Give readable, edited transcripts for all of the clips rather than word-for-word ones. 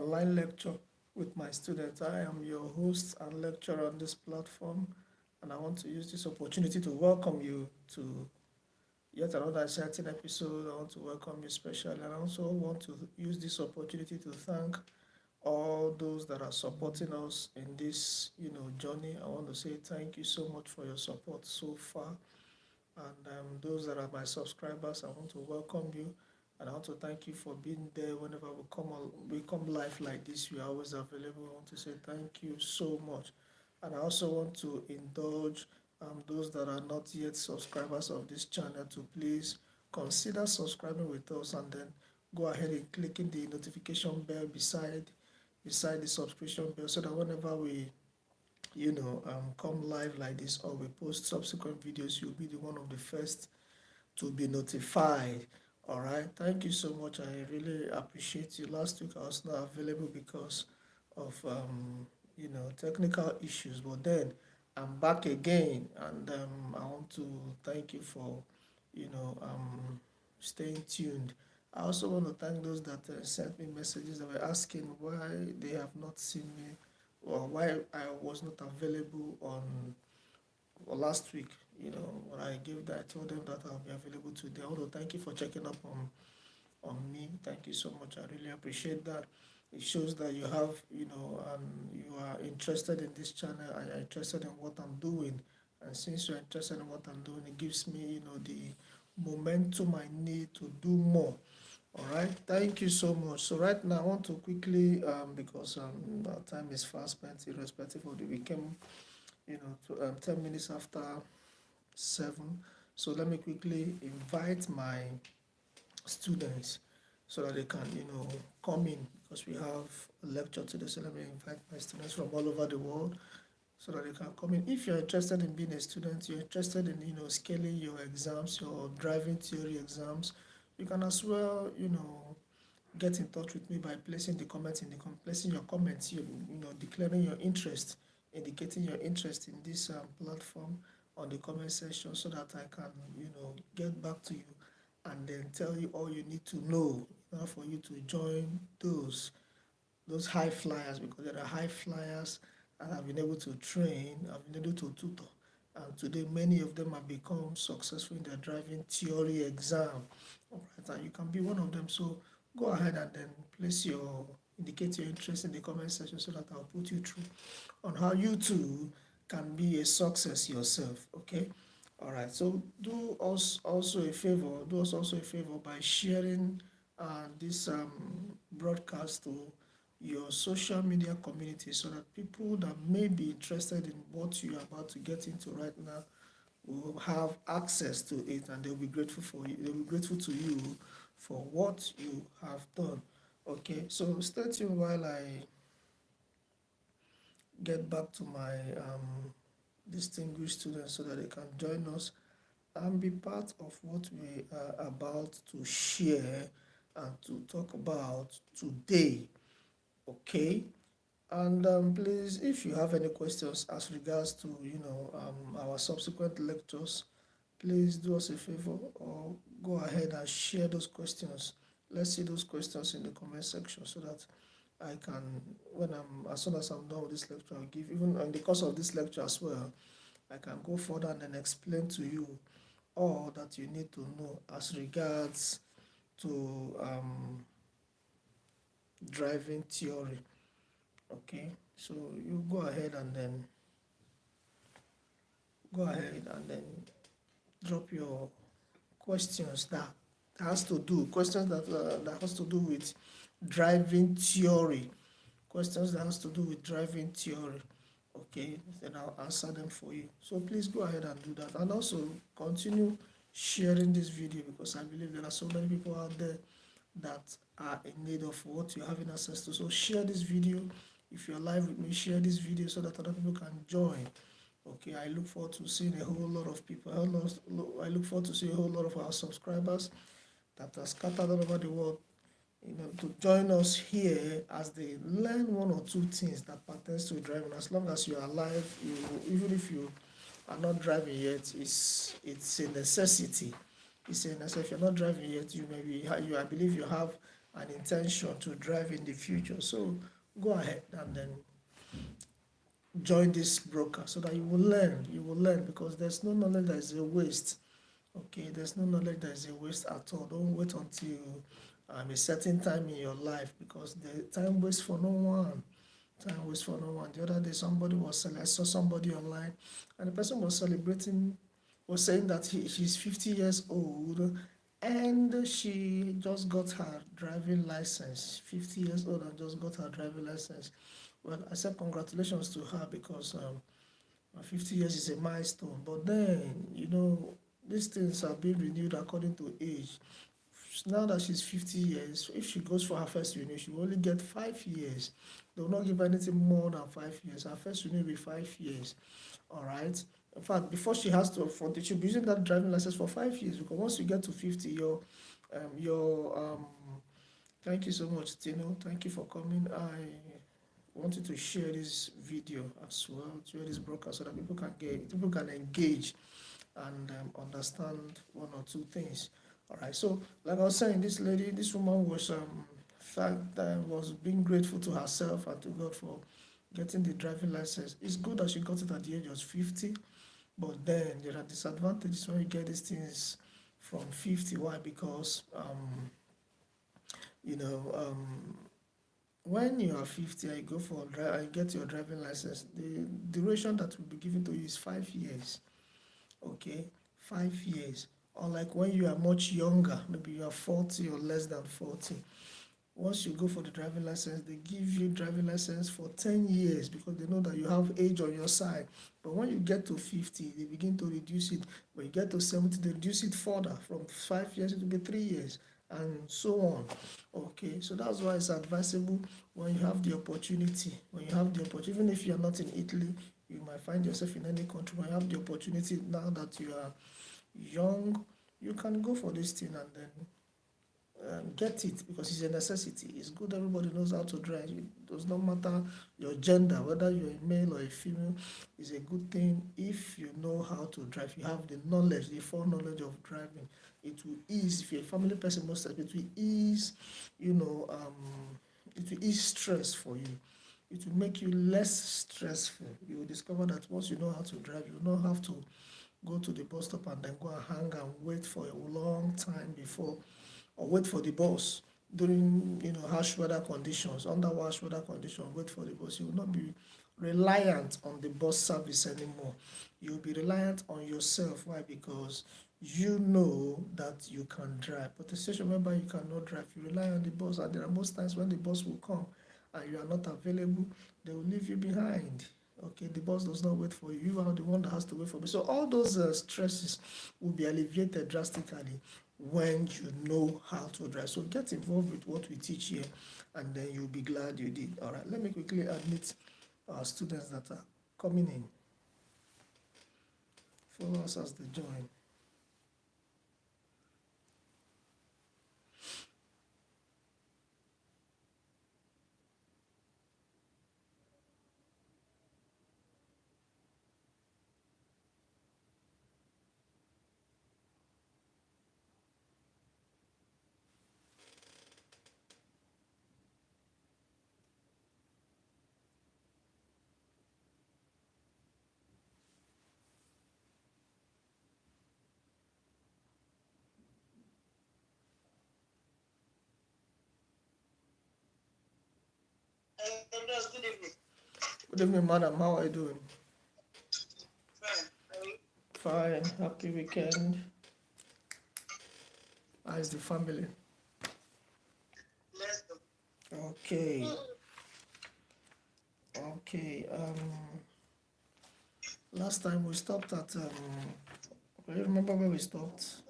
online lecture with my students. I am your host and lecturer on this platform, and I want to use this opportunity to welcome you to yet another exciting episode. I want to welcome you specially, and I also want to use this opportunity to thank all those that are supporting us in this, journey. I want to say thank you so much for your support so far. And those that are my subscribers, I want to welcome you, and I want to thank you for being there whenever we come live like this. You are always available. I want to say thank you so much, and I also want to indulge those that are not yet subscribers of this channel to please consider subscribing with us, and then go ahead and clicking the notification bell beside the subscription bell, so that whenever we come live like this or we post subsequent videos, you'll be the one of the first to be notified. All right. Thank you so much. I really appreciate you. Last week I was not available because of technical issues, but then I'm back again, and I want to thank you for staying tuned. I also want to thank those that sent me messages that were asking why they have not seen me, or why I was not available on last week. When I gave that, I told them that I'll be available today. I want to thank you for checking up on me. Thank you so much. I really appreciate that. It shows that you have, you are interested in this channel and you're interested in what I'm doing. And since you're interested in what I'm doing, it gives me, the momentum I need to do more. All right. Thank you so much. So right now, I want to quickly, because our time is fast spent, irrespective of the weekend, 10 minutes after 7. So let me quickly invite my students so that they can, come in, because we have a lecture today. So let me invite my students from all over the world so that they can come in. If you're interested in being a student, you're interested in, scaling your exams, your driving theory exams, you can as well, get in touch with me by placing the comments placing your comments, declaring your interest, indicating your interest in this platform on the comment section, so that I can, get back to you and then tell you all you need to know in order for you to join those high flyers, because there are high flyers that have been able to train, have been able to tutor. And today, many of them have become successful in their driving theory exam. All right, and you can be one of them. So go ahead and then indicate your interest in the comment section, so that I'll put you through on how you too can be a success yourself. Okay. All right. So do us also a favor by sharing this broadcast to your social media community, so that people that may be interested in what you are about to get into right now will have access to it, and they'll be grateful for you. They'll be grateful to you for what you have done. Okay, so stay tuned while I get back to my distinguished students, so that they can join us and be part of what we are about to share and to talk about today. Okay. And please, if you have any questions as regards to our subsequent lectures, please do us a favor or go ahead and share those questions. Let's see those questions in the comment section, so that I can, as soon as I'm done with this lecture, I'll give, even in the course of this lecture as well, I can go further and then explain to you all that you need to know as regards to driving theory. Okay, so you go ahead and then drop your questions that has to do with driving theory. Questions that has to do with driving theory. Okay, then I'll answer them for you. So please go ahead and do that, and also continue sharing this video, because I believe there are so many people out there that are in need of what you're having access to. So share this video. If you're live with me, share this video so that other people can join. Okay, I look forward to seeing a whole lot of people. I look forward to seeing a whole lot of our subscribers that are scattered all over the world, to join us here as they learn one or two things that pertains to driving. As long as you are alive, even if you are not driving yet, it's a necessity. It's a necessity. If you're not driving yet, I believe you have an intention to drive in the future. So go ahead and then join this broker so that you will learn. You will learn because there's no knowledge that is a waste. Okay, there's no knowledge that is a waste at all. Don't wait until a certain time in your life because the time waits for no one. Time waits for no one. The other day, I saw somebody online, and the person was celebrating, was saying that she's 50 years old, and she just got her driving license. 50 years old and just got her driving license. Well, I said congratulations to her because 50 years is a milestone. But then, these things are being renewed according to age. Now that she's 50 years, if she goes for her first renewal, she will only get 5 years. They will not give her anything more than 5 years. Her first renewal will be 5 years. All right. In fact, before she has to, she'll be using that driving license for 5 years because once you get to 50, thank you so much, Tino. Thank you for coming. I wanted to share this video as well, share this broadcast so that people can engage and understand one or two things. All right. So, like I was saying, this woman was was being grateful to herself and to God for getting the driving license. It's good that she got it at the age of 50, but then there are disadvantages when you get these things from 50. Why? Because you know when you are 50 and you go for and get your driving license, the duration that will be given to you is 5 years. Okay, 5 years. Unlike when you are much younger, maybe you are 40 or less than 40. Once you go for the driving license, they give you driving license for 10 years because they know that you have age on your side. But when you get to 50, they begin to reduce it. When you get to 70, they reduce it further. From 5 years, it will be 3 years, and so on. Okay, so that's why it's advisable when you have the opportunity. Even if you are not in Italy, you might find yourself in any country. When you have the opportunity now that you are young, you can go for this thing and then get it because it's a necessity. It's good everybody knows how to drive. It does not matter your gender, whether you're a male or a female. It's a good thing if you know how to drive. You have the knowledge, the foreknowledge of driving. It will ease, if you're a family person, most of it will ease, it will ease stress for you. It will make you less stressful. You will discover that once you know how to drive, you will not have to go to the bus stop and then go and hang and wait for a long time before, or wait for the bus during harsh weather conditions, under harsh weather conditions, wait for the bus. You will not be reliant on the bus service anymore. You will be reliant on yourself. Why? Because you know that you can drive. But the situation whereby you cannot drive, you rely on the bus, and there are most times when the bus will come and you are not available, they will leave you behind. Okay, the bus does not wait for you. You are the one that has to wait for me. So all those stresses will be alleviated drastically when you know how to drive. So get involved with what we teach here, and then you'll be glad you did. All right, let me quickly admit our students that are coming in. Follow us as they join. Good evening. Good evening, madam. How are you doing? Fine. Happy weekend. How is the family? Okay. Okay. Last time we stopped at do you remember where we stopped?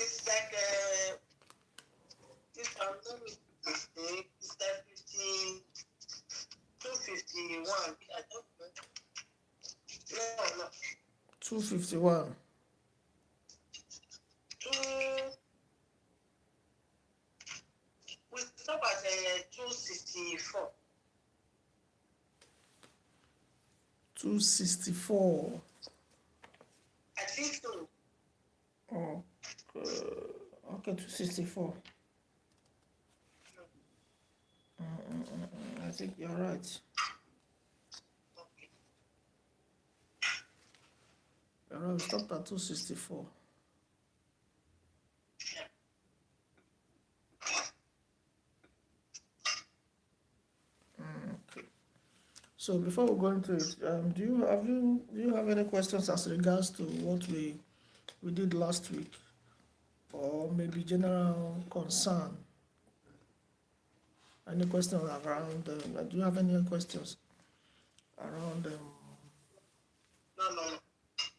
It's like if I'm not mistaken, it's like 251. I don't know. No. 251. We stop at 264. 264. Okay, 264. I think you're right. You're right. We stopped at 264. Okay. So before we go into it, do you have any questions as regards to what we did last week, or maybe general concern? Any questions around? Do you have any questions around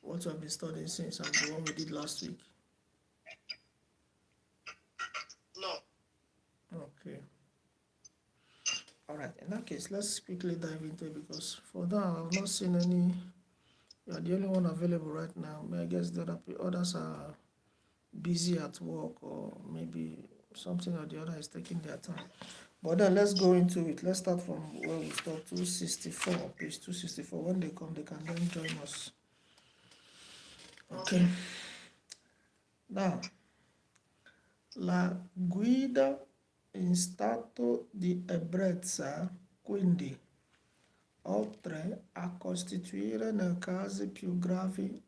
what you have been studying since and the one we did last week? No. Okay. All right. In that case, let's quickly dive into it because for now I've not seen any. You are the only one available right now. I guess the others are busy at work or maybe something or the other is taking their time. But then let's go into it. Let's start from where we stopped, 264, page 264. When they come, they can then join us. Okay. Now, la guida in stato di ebbrezza, quindi, oltre a costituire nel caso più gravi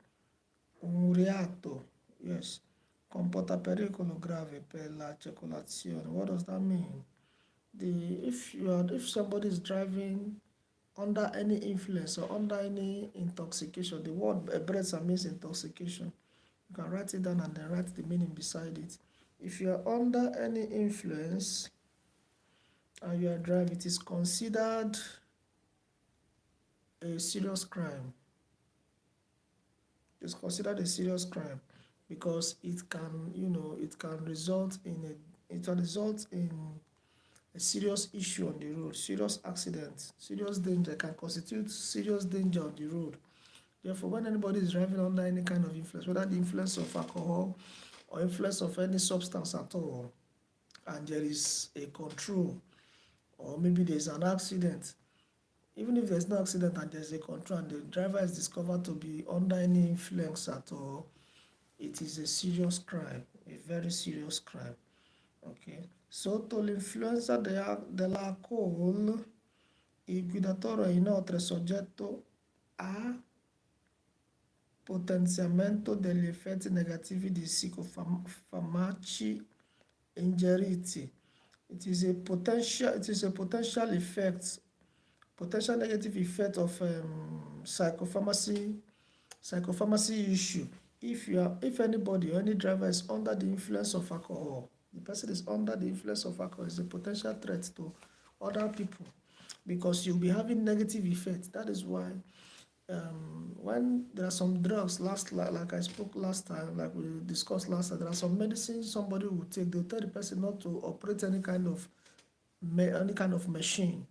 un reato, yes, comporta pericolo grave per la circolazione. What does that mean? If somebody is driving under any influence or under any intoxication, the word ebbrezza means intoxication. You can write it down and then write the meaning beside it. If you are under any influence and you are driving, it is considered a serious crime. It's considered a serious crime because it can, it can result in a serious issue on the road, serious accident, serious danger, can constitute serious danger on the road. Therefore, when anybody is driving under any kind of influence, whether the influence of alcohol or influence of any substance at all, and there is a control, or maybe there's an accident, even if there's no accident and there's a control and the driver is discovered to be under any influence at all, it is a serious crime, a very serious crime. Okay. Sotto l'influenza dell'alcol, il guidatore è inoltre soggetto a potenziamento degli effetti negativi di psicofarmaci ingeriti. It is a potential negative effect of psychopharmacy issue. If anybody or any driver is under the influence of alcohol, the person is under the influence of alcohol, is a potential threat to other people because you'll be having negative effects. That is why when there are some drugs, like I spoke last time, like we discussed last time, there are some medicines somebody will take. They'll tell the person not to operate any kind of machine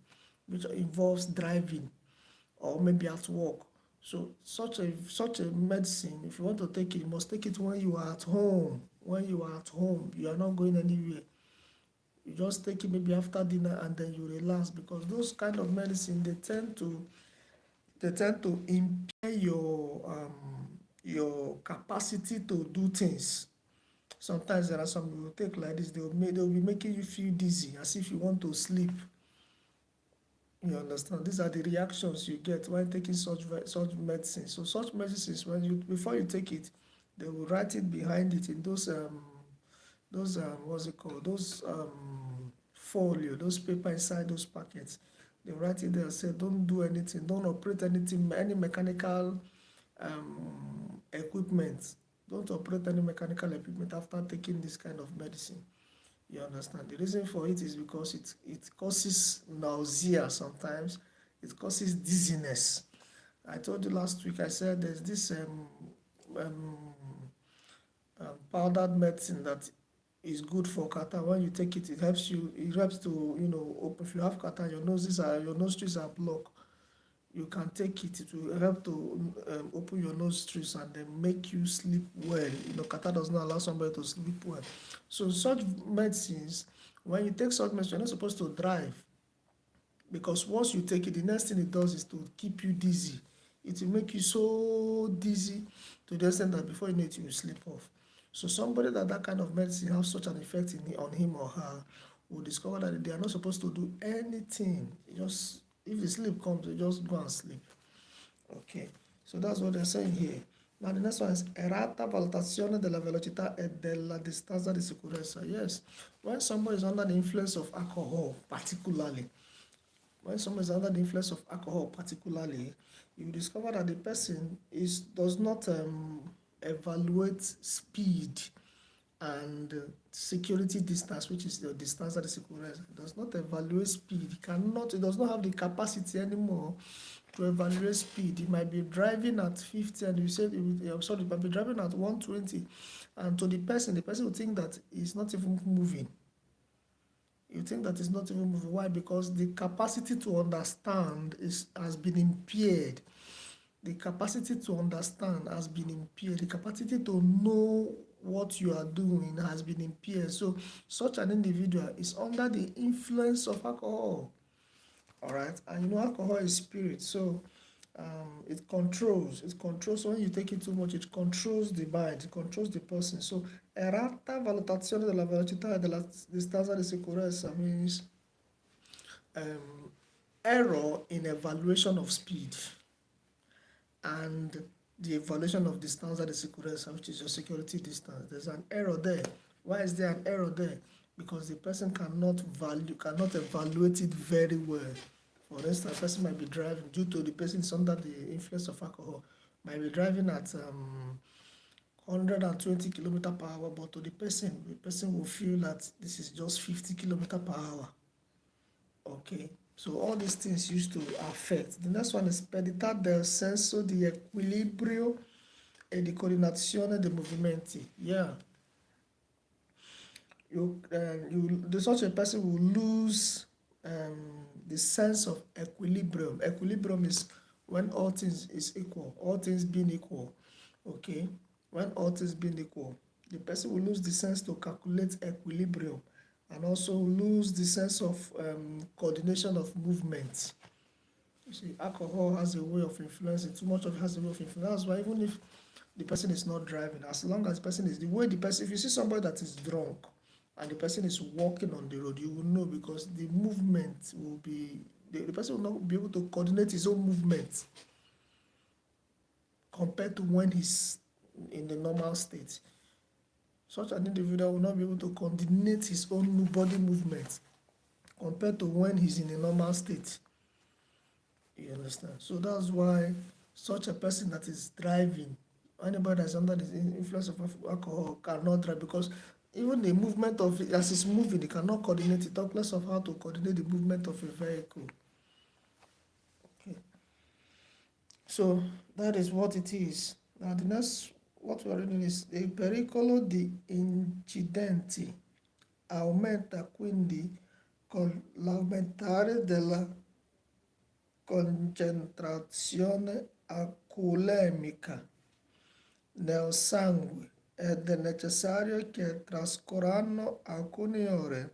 which involves driving or maybe at work. So such a medicine, if you want to take it, you must take it when you are at home. When you are at home, you are not going anywhere. You just take it maybe after dinner and then you relax, because those kind of medicine, they tend to impair your capacity to do things. Sometimes there are some you will take like this, they will be making you feel dizzy, as if you want to sleep. You understand? These are the reactions you get when taking such medicine. So such medicines, before you take it, they will write it behind it in those what's it called? Those folio, those paper inside those packets. They write it there and say, don't do anything, don't operate anything, any mechanical equipment. Don't operate any mechanical equipment after taking this kind of medicine. You understand? The reason for it is because it causes nausea sometimes. It causes dizziness. I told you last week, I said there's this powdered medicine that is good for catarrh. When you take it, it helps to, open. If you have catarrh, your nostrils are blocked. You can take it. It will help to open your nostrils and then make you sleep well. Catarrh does not allow somebody to sleep well. So such medicines, when you take such medicine, you're not supposed to drive, because once you take it, the next thing it does is to keep you dizzy. It will make you so dizzy to the extent that before you know it, you will sleep off. So somebody that kind of medicine has such an effect on him or her will discover that they are not supposed to do anything. Just if the sleep comes, they just go and sleep. Okay, so that's what they're saying here. Now the next one is errata valutazione della velocità e della distanza di sicurezza. Yes, when somebody is under the influence of alcohol, particularly, you discover that the person does not evaluate speed and security distance, which is the distance that is equivalent. It does not evaluate speed. It does not have the capacity anymore to evaluate speed. It might be driving at 50 and it might be driving at 120, and to the person will think that it's not even moving. You think that it's not even moving. Why? Because the capacity to understand has been impaired. The capacity to understand has been impaired. The capacity to know what you are doing has been impaired. So such an individual is under the influence of alcohol. All right, and alcohol is spirit, so it controls. When you take it too much, it controls the mind, it controls the person. So errata valutazione della velocità e della distanza di sicurezza means error in evaluation of speed and the evaluation of distance at the sicurezza, which is your security distance. There's an error there. Why is there an error there? Because the person cannot evaluate it very well. For instance, a person might be driving, due to the person is under the influence of alcohol, might be driving at 120 km per hour, but to the person will feel that this is just 50 km per hour. Okay, so all these things used to affect. The next one is perdita del senso di equilibrio e di coordinazione dei movimenti. Yeah. Such a person will lose the sense of equilibrium. Equilibrium is when all things is equal, all things being equal. Okay, when all things being equal, the person will lose the sense to calculate equilibrium and also lose the sense of coordination of movement. You see, alcohol has a way of influencing. Too much of it has a way of influencing. That's why even if the person is not driving, as long as the person is if you see somebody that is drunk and the person is walking on the road, you will know, because the movement will be, the person will not be able to coordinate his own movement compared to when he's in the normal state. Such an individual will not be able to coordinate his own body movement compared to when he's in a normal state. You understand? So that's why such a person that is driving, anybody that's under the influence of alcohol cannot drive, because even the movement of it, as it's moving, he cannot coordinate it, talk less of how to coordinate the movement of a vehicle. Okay. So that is what it is. Now the next, what we are reading is il pericolo di incidenti aumenta quindi con l'aumentare della concentrazione alcolemica nel sangue ed è necessario che trascorrano alcune ore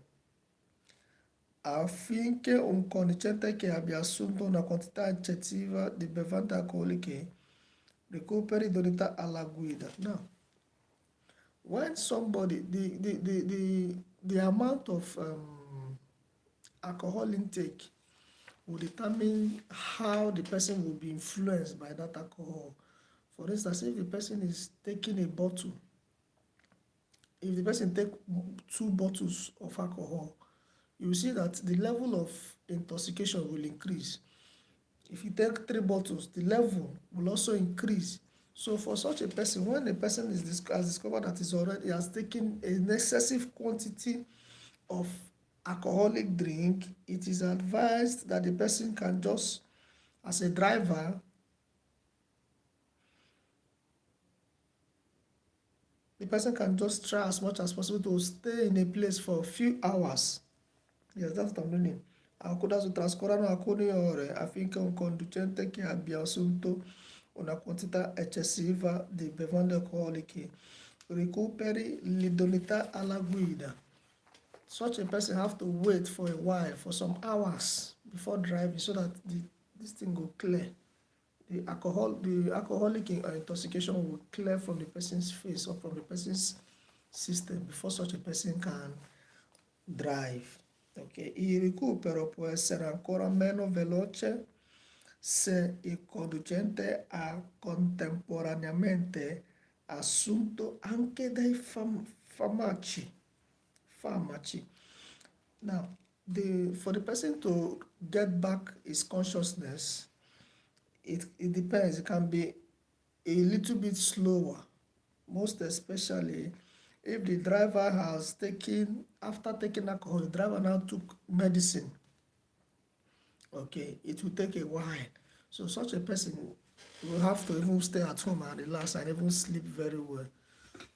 affinché un conducente che abbia assunto una quantità eccessiva di bevande alcoliche recuperi idoneità alla guida. Now, when somebody, the amount of alcohol intake will determine how the person will be influenced by that alcohol. For instance, if the person is taking a bottle, if the person take 2 bottles of alcohol, you will see that the level of intoxication will increase. If you take 3 bottles, the level will also increase. So for such a person, when a person has discovered that he has taken an excessive quantity of alcoholic drink, it is advised that the person can just, as a driver, the person can just try as much as possible to stay in a place for a few hours. Yes, that's what I'm meaning. Adesso trascorrono alcune ore affinché un conducente che abbia assunto una quantità eccessiva di bevande alcoliche recuperi l'idoneità alla guida. Such a person have to wait for a while, for some hours before driving, so that this thing will clear. The alcoholic intoxication will clear from the person's face or from the person's system before such a person can drive. Ok, il recupero può essere ancora meno veloce se il conducente ha contemporaneamente assunto anche dei farmaci. Now, for the person to get back his consciousness, it depends. It can be a little bit slower, most especially if the driver has taken, after taking alcohol, the driver now took medicine. Okay, it will take a while. So such a person will have to even stay at home and relax and even sleep very well,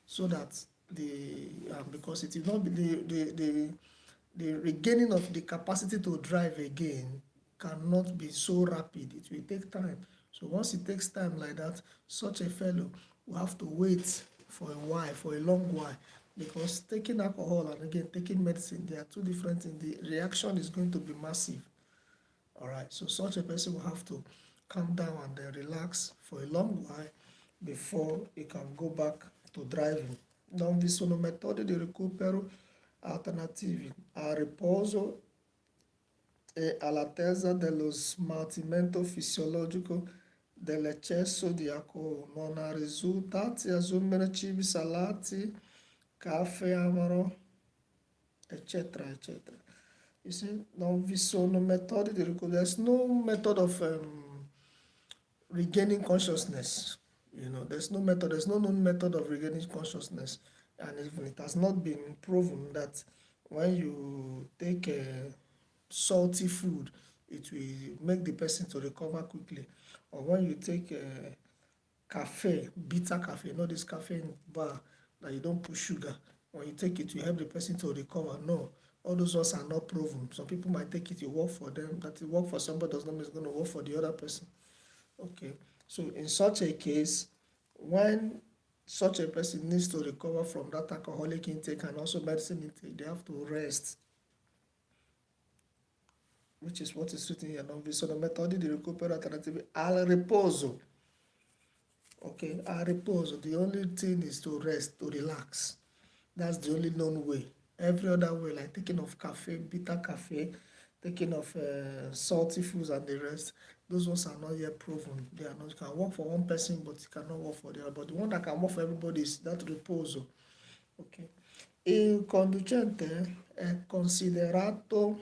so that because it will not be the regaining of the capacity to drive again cannot be so rapid. It will take time. So once it takes time like that, such a fellow will have to wait for a while, for a long while, because taking alcohol and again taking medicine, they are two different things. The reaction is going to be massive. All right, so such a person will have to calm down and then relax for a long while before he can go back to driving. Non vi sono metodi di recupero alternativi a riposo e all'attesa dello smaltimento fisiologico dell'eccesso di alcol. Non ha risultati assumere cibi salati, caffè amaro, eccetera, eccetera. You see, non vi sono metodi di recupero. There's no method of regaining consciousness. There's no method. There's no known method of regaining consciousness, and even it has not been proven that when you take salty food, it will make the person to recover quickly, or when you take cafe, bitter cafe, not this caffeine bar that you don't put sugar. When you take it, you help the person to recover. No, all those ones are not proven. Some people might take it, to work for them. That it work for somebody does not mean it's going to work for the other person. Okay, so in such a case, when such a person needs to recover from that alcoholic intake and also medicine intake, they have to rest, which is what is written here. Non vi sono metodi di recupero alternativi al riposo. Okay, al riposo, the only thing is to rest, to relax. That's the only known way. Every other way, like taking of cafe, bitter cafe, taking of salty foods and the rest, those ones are not yet proven. They are not. It can work for one person, but it cannot work for the other. But the one that can work for everybody is that riposo. Okay. Il conducente è considerato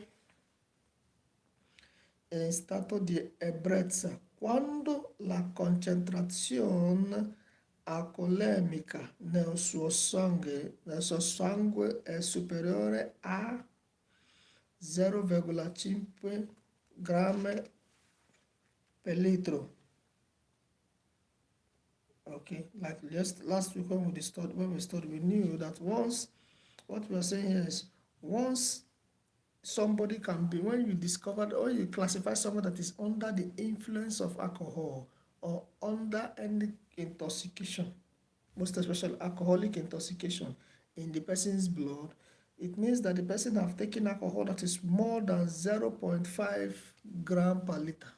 in stato di ebbrezza quando la concentrazione alcolemica nel suo sangue è superiore a 0,5 grammi per litro. Okay, like last week when we studied, we knew that once, what we are saying here is, once somebody can be, when you discover or you classify someone that is under the influence of alcohol or under any intoxication, most especially alcoholic intoxication in the person's blood, it means that the person have taken alcohol that is more than 0.5 gram per liter.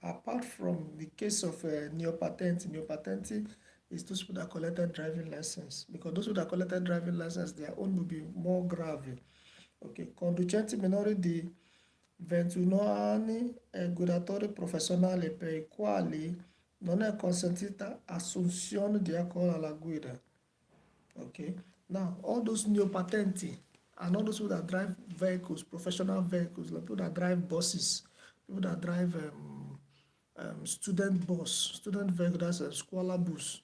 Apart from the case of neopatenti is those people that collected driving license, because those people that collected driving license, their own will be more grave. Ok, conducenti minori di 21 anni e guidatori professionali per i quali non è consentita assunzione di alcol alla guida. Okay, now all those neopatenti and all those people that drive vehicles, professional vehicles, like people that drive buses, people that drive student vehicle, that's a scuola bus.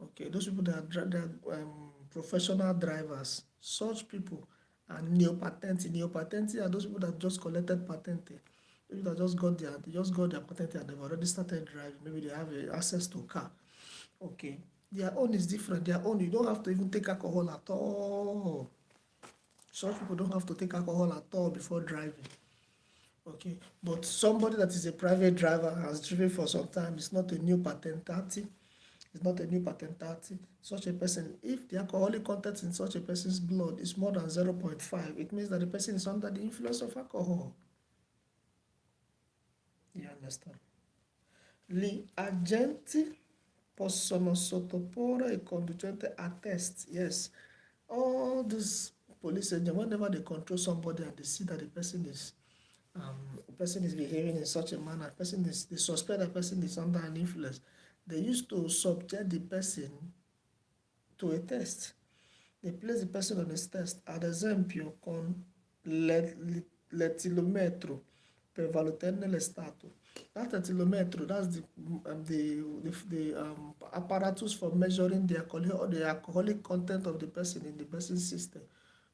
Okay, those people that drive professional drivers, such people are neopatenti. Neopatenti are those people that just collected patente. People that just got their patente and they've already started driving. Maybe they have access to car. Okay, their own is different. Their own, you don't have to even take alcohol at all. Such people don't have to take alcohol at all before driving. Okay, but somebody that is a private driver has driven for some time, it's not a new patentati. It's not a new patentati. Such a person, if the alcoholic content in such a person's blood is more than 0.5, it means that the person is under the influence of alcohol. You understand? Gli agenti possono sottoporre il conducente a test. Yes, all these police agents, whenever they control somebody and they see that the person is behaving in such a manner, they suspect the person is under an influence, they used to subject the person to a test. They place the person on a test, ad esempio con l'etilometro per valutare lo stato. That etilometro, that's the apparatus for measuring the alcoholic content of the person in the person's system.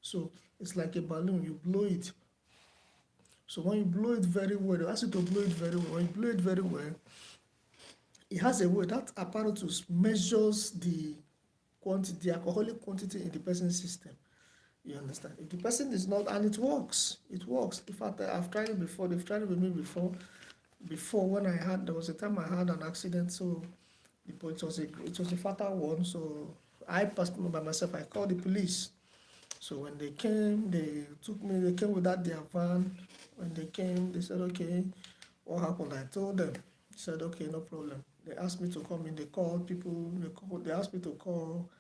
So it's like a balloon, you blow it. So when you blow it very well, they ask you to blow it very well. When you blow it very well, it has a way, that apparatus measures the alcoholic quantity in the person's system. You understand? If the person is not, and it works. In fact, I've tried it before. They've tried it with me before. When there was a time I had an accident, so it was a fatal one. So I personally by myself, I called the police. So when they came, they came with their van. When they came, they said, okay, what happened? I told them. They said, okay, no problem. They asked me to come in. They called people. They asked me to call,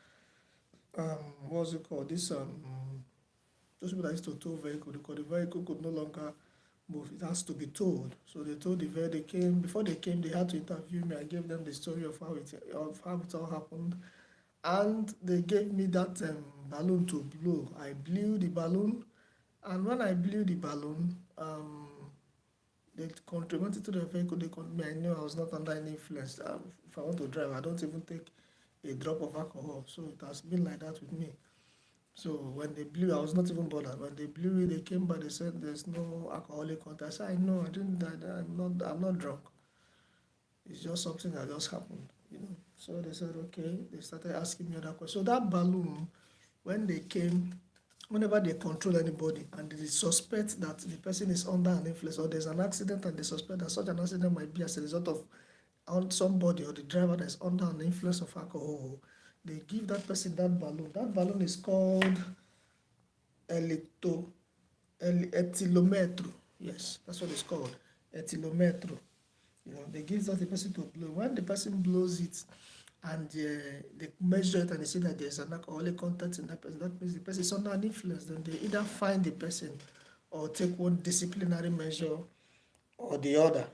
what's it called? Those people that used to tow vehicle, because the vehicle could no longer move. It has to be towed. So they told the vehicle. They came. Before they came, they had to interview me. I gave them the story of how it all happened, and they gave me that balloon to blow. I blew the balloon, and when I blew the balloon, they contributed to the vehicle. I knew I was not under any influence. If I want to drive, I don't even take a drop of alcohol. So it has been like that with me. So when they blew, I was not even bothered. When they blew it, they came back. They said there's no alcoholic content. I said, I know, I didn't. I'm not drunk. It's just something that just happened. So they said, okay. They started asking me other questions. So that balloon, when they came, whenever they control anybody and they suspect that the person is under an influence, or there's an accident and they suspect that such an accident might be as a result of somebody or the driver that's under an influence of alcohol, they give that person that balloon. That balloon is called etilometro. Yes, that's what it's called, etilometro. They give that the person to blow. When the person blows it and they measure it and they see that there's an alcoholic content in that person, that means the person is under an influence. Then they either fine the person or take one disciplinary measure or the other.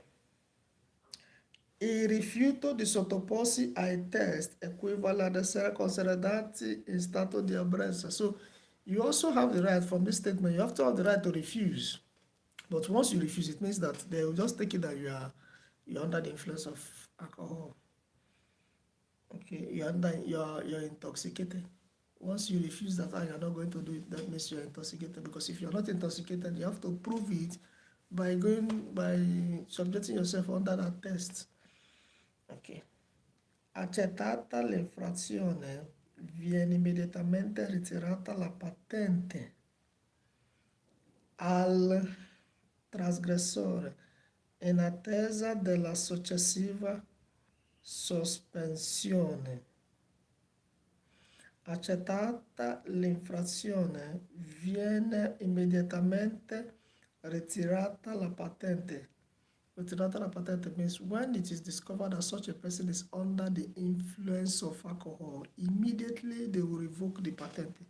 Il rifiuto di sottoporsi ai test equivale ad essere considerati in stato di ebbrezza. So you also have the right, from this statement, you have to have the right to refuse. But once you refuse, it means that they will just take it that you're under the influence of alcohol. Okay, you're intoxicated. Once you refuse that you're not going to do it, that means you're intoxicated. Because if you're not intoxicated, you have to prove it by subjecting yourself under that test. Ok. Accettata l'infrazione, viene immediatamente ritirata la patente al trasgressore in attesa della successiva sospensione. Accettata l'infrazione, viene immediatamente ritirata la patente. Retirata la patente means when it is discovered that such a person is under the influence of alcohol, immediately they will revoke the patente.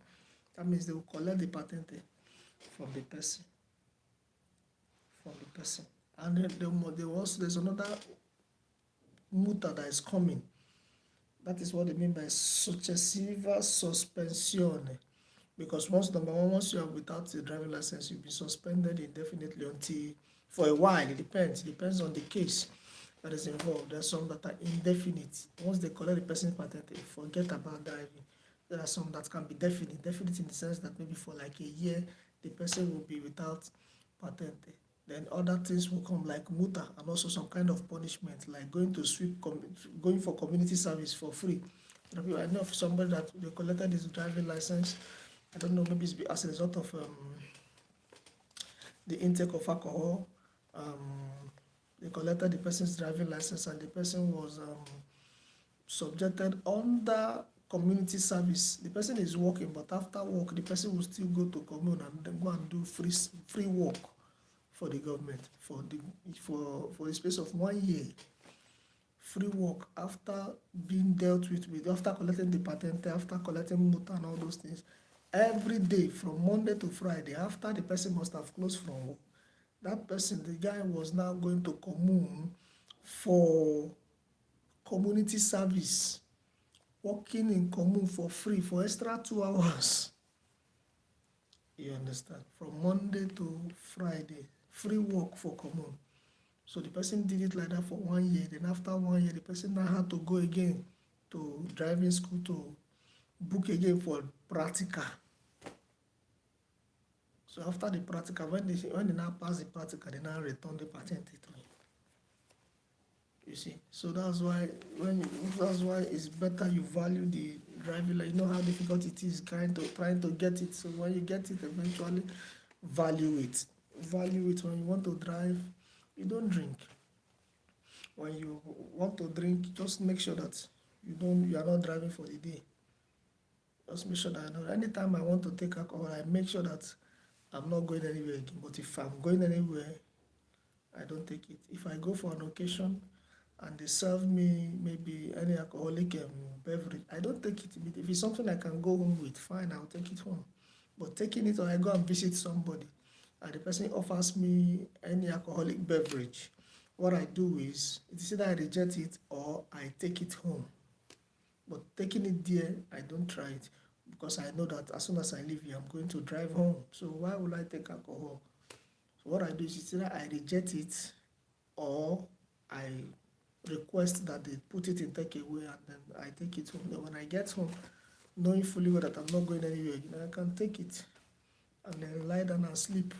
That means they will collect the patente from the person. And then there's another multa that is coming. That is what they mean by successiva sospensione. Because once you are without a driving license, you'll be suspended indefinitely for a while. It depends on the case that is involved. There are some that are indefinite. Once they collect the person's patente, forget about driving. There are some that can be definite in the sense that maybe for like a year, the person will be without patente. Then other things will come like multa and also some kind of punishment, like going for community service for free. I know of somebody that they collected his driving license. I don't know, maybe it's as a result of the intake of alcohol. They collected the person's driving license and the person was subjected under community service. The person is working, but after work, the person will still go to commune and then go and do free work for the government for the space of 1 year. free work after being dealt with, after collecting the patent, after collecting motor and all those things. Every day from Monday to Friday, after the person must have closed from work, that person, the guy was now going to commune for community service, working in commune for free for extra 2 hours. You understand? From Monday to Friday, free work for commune. So the person did it like that for 1 year. Then after 1 year, the person now had to go again to driving school to book again for practical. So after the practical, when they now pass the practical, they now return the patent to him. You see, so that's why it's better you value the driving. Like, you know how difficult it is trying to get it. So when you get it, eventually value it. Value it. When you want to drive, you don't drink. When you want to drink, just make sure that you are not driving for the day. Just make sure that I know. Anytime I want to take alcohol, I make sure that I'm not going anywhere again. But if I'm going anywhere, I don't take it. If I go for an occasion and they serve me maybe any alcoholic beverage, I don't take it. If it's something I can go home with, fine, I'll take it home. But taking it, or I go and visit somebody and the person offers me any alcoholic beverage, what I do is, it's either I reject it or I take it home. But taking it there, I don't try it, because I know that as soon as I leave here, I'm going to drive home. So why would I take alcohol? So what I do is, it's either I reject it or I request that they put it in takeaway, and then I take it home. Then when I get home, knowing fully well that I'm not going anywhere again, I can take it and then lie down and sleep.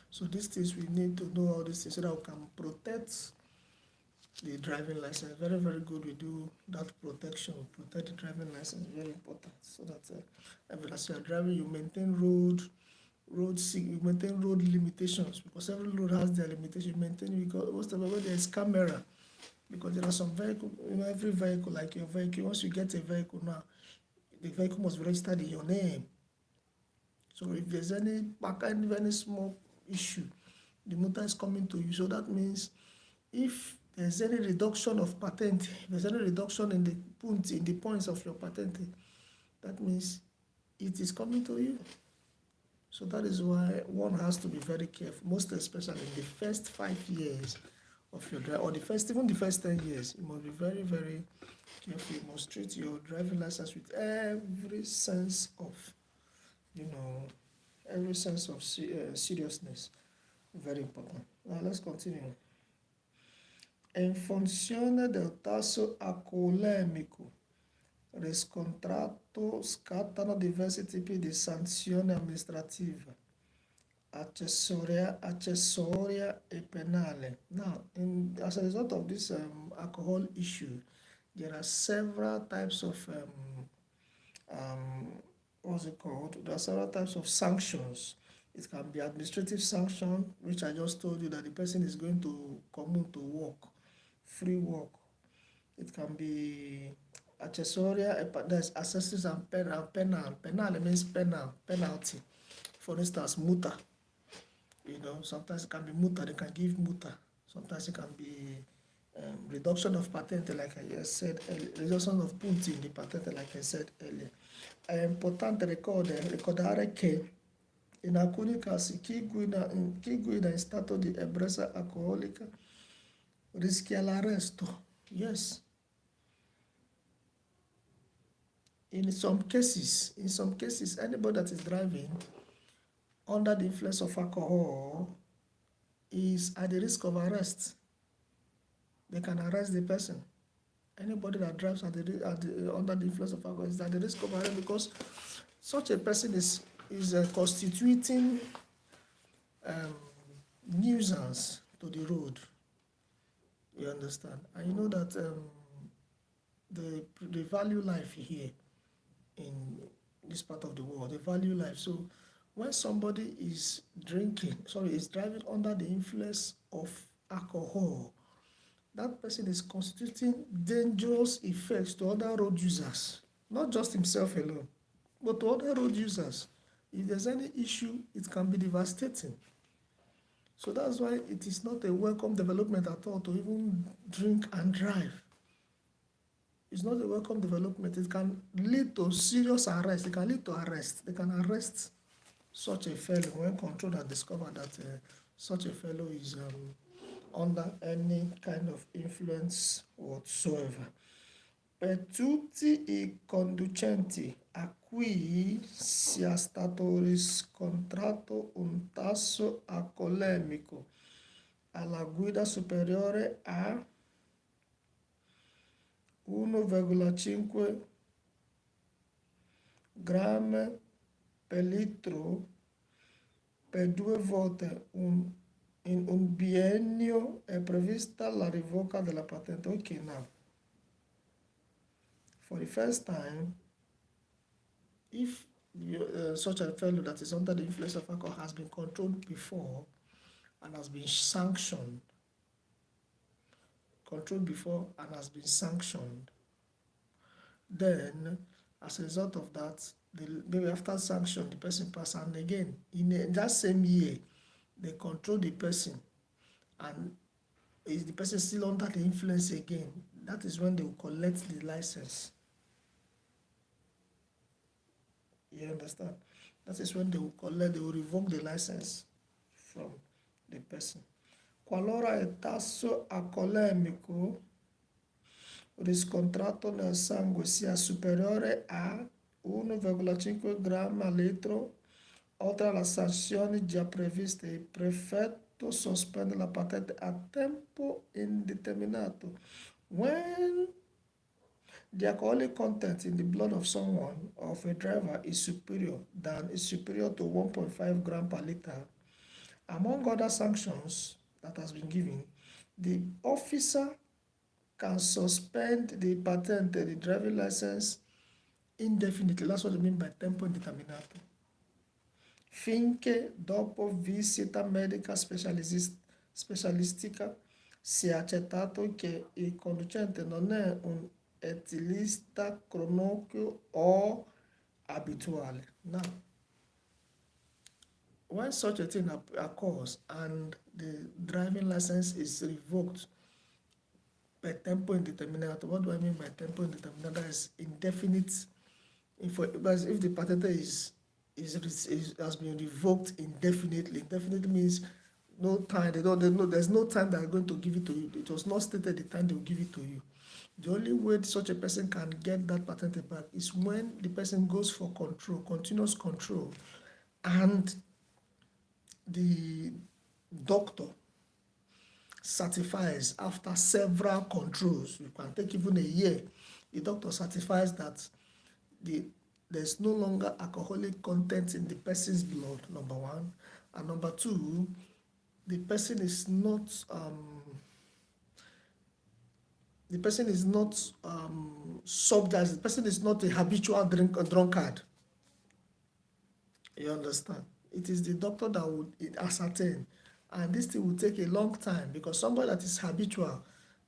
So these things, we need to know all these things so that we can protect the driving license. Very, very good. We do that protection. Protect the driving license. Very important. So that as you are driving, you maintain you maintain road limitations, because every road has their limitation. You maintain, because most of the time there is camera, because there are some vehicle, every vehicle, like your vehicle, once you get a vehicle now, the vehicle must be registered in your name. So if there's any small issue, the motor is coming to you. So that means if there's any reduction of patent, if there's any reduction in the points of your patent, that means it is coming to you. So that is why one has to be very careful, most especially in the first 5 years of your drive, or even the first 10 years. You must be very, very careful. You must treat your driving license with every sense of, seriousness. Very important. Now let's continue. In funzione del tasso alcolemico riscontrato, scattano diversi tipi di sanzioni amministrative, accessoria e penale. Now, as a result of this alcohol issue, there are several types of there are several types of sanctions. It can be administrative sanction, which I just told you, that the person is going to commune to work, free work. It can be accessoria, there's accessories and penal. Penal means penalty. For instance, multa. Sometimes it can be multa, they can give multa. Sometimes it can be reduction of patent, like I just said earlier, reduction of punti in the patent, like I said earlier. È importante ricordare che in alcuni casi chi guida in stato di ebbrezza alcolica rischia l'arresto. Yes. In some cases, anybody that is driving under the influence of alcohol is at the risk of arrest. They can arrest the person. Anybody that drives under the influence of alcohol is at the risk of arrest, because such a person is constituting nuisance to the road. You understand? And you know that they value life here in this part of the world. They value life. So when somebody is driving under the influence of alcohol, that person is constituting dangerous effects to other road users, not just himself alone, but to other road users. If there's any issue, it can be devastating. So that's why it is not a welcome development at all to even drink and drive. It's not a welcome development. It can lead to serious arrest. It can lead to arrest. They can arrest such a fellow when controlled and discover that such a fellow is under any kind of influence whatsoever. Per tutti I conducenti a cui sia stato riscontrato un tasso alcolemico alla guida superiore a 1,5 grammi per litro per 2 volte in un biennio è prevista la revoca della patente. Okay, now, for the first time, if such a fellow that is under the influence of alcohol has been controlled before and has been sanctioned, then as a result of that, maybe after sanction, the person passed, and again, in that same year, they control the person, and is the person still under the influence again, that is when they will collect the license. You understand? That is when they will revoke the license from the person. Qualora il tasso alcolemico riscontrato nel sangue sia superiore a 1,5 grammi al litro, oltre alle sanzioni già previste, il prefetto sospende la patente a tempo indeterminato. When the alcoholic content in the blood of someone, of a driver, is superior to 1.5 grams per liter, among other sanctions that has been given, the officer can suspend the patente, the driving license, indefinitely. That's what I mean by tempo indeterminato. Finché dopo visita medica specialistica sia accertato che il conducente non è un etilista cronico o abituale. Now, when such a thing occurs and the driving license is revoked by tempo indeterminato, what do I mean by tempo indeterminato? That is indefinite. If the patente has been revoked indefinitely, indefinitely means no time. There's no time they are going to give it to you. It was not stated the time they will give it to you. The only way such a person can get that patente back is when the person goes for control, continuous control, and the doctor certifies after several controls. You can take even a year. The doctor certifies that there's no longer alcoholic content in the person's blood, number one, and number two, the person is not subject. The person is not a habitual drunkard. You understand? It is the doctor that would ascertain, and this thing will take a long time, because somebody that is habitual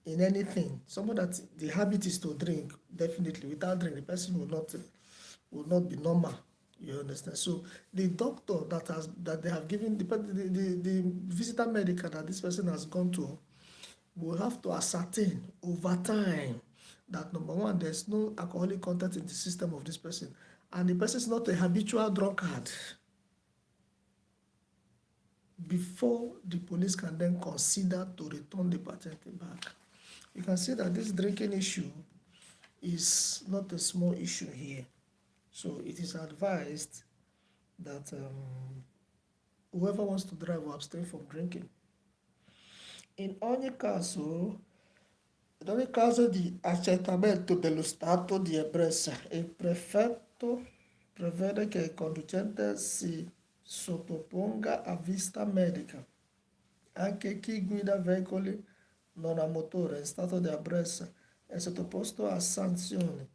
in anything, somebody that the habit is to drink, definitely without drink, the person will not be normal. You understand? So the doctor that they have given the visitor medical that this person has gone to will have to ascertain over time that, number one, there's no alcoholic content in the system of this person, and the person is not a habitual drunkard, before the police can then consider to return the patente back. You can see that this drinking issue is not a small issue here. So it is advised that whoever wants to drive will abstain from drinking. In ogni caso di accertamento dello stato di ebbrezza, il prefetto prevede che il conducente si sottoponga a visita medica. Anche chi guida veicoli non a motore in stato di ebbrezza è sottoposto a sanzioni.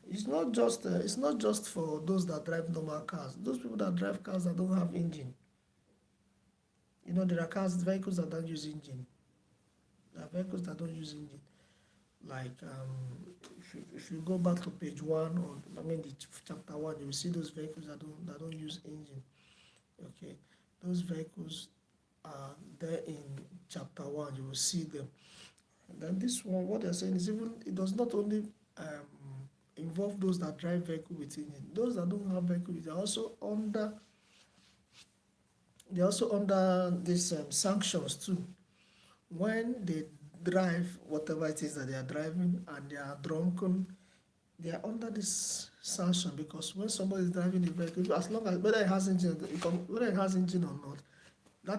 It's not just for those that drive normal cars. Those people that drive cars that don't have engine. You know, there are vehicles that don't use engine. There are vehicles that don't use engine. Like if you go back to page 1, or the chapter 1, you will see those vehicles that don't use engine. Okay. Those vehicles are there in chapter 1. You will see them. And then this one, what they're saying is even it does not only involve those that drive vehicle within it. Those that don't have vehicle, they're also under these sanctions too. When they drive whatever it is that they are driving and they are drunken, they are under this sanction, because when somebody is driving the vehicle, as long as whether it has engine, whether it has engine or not,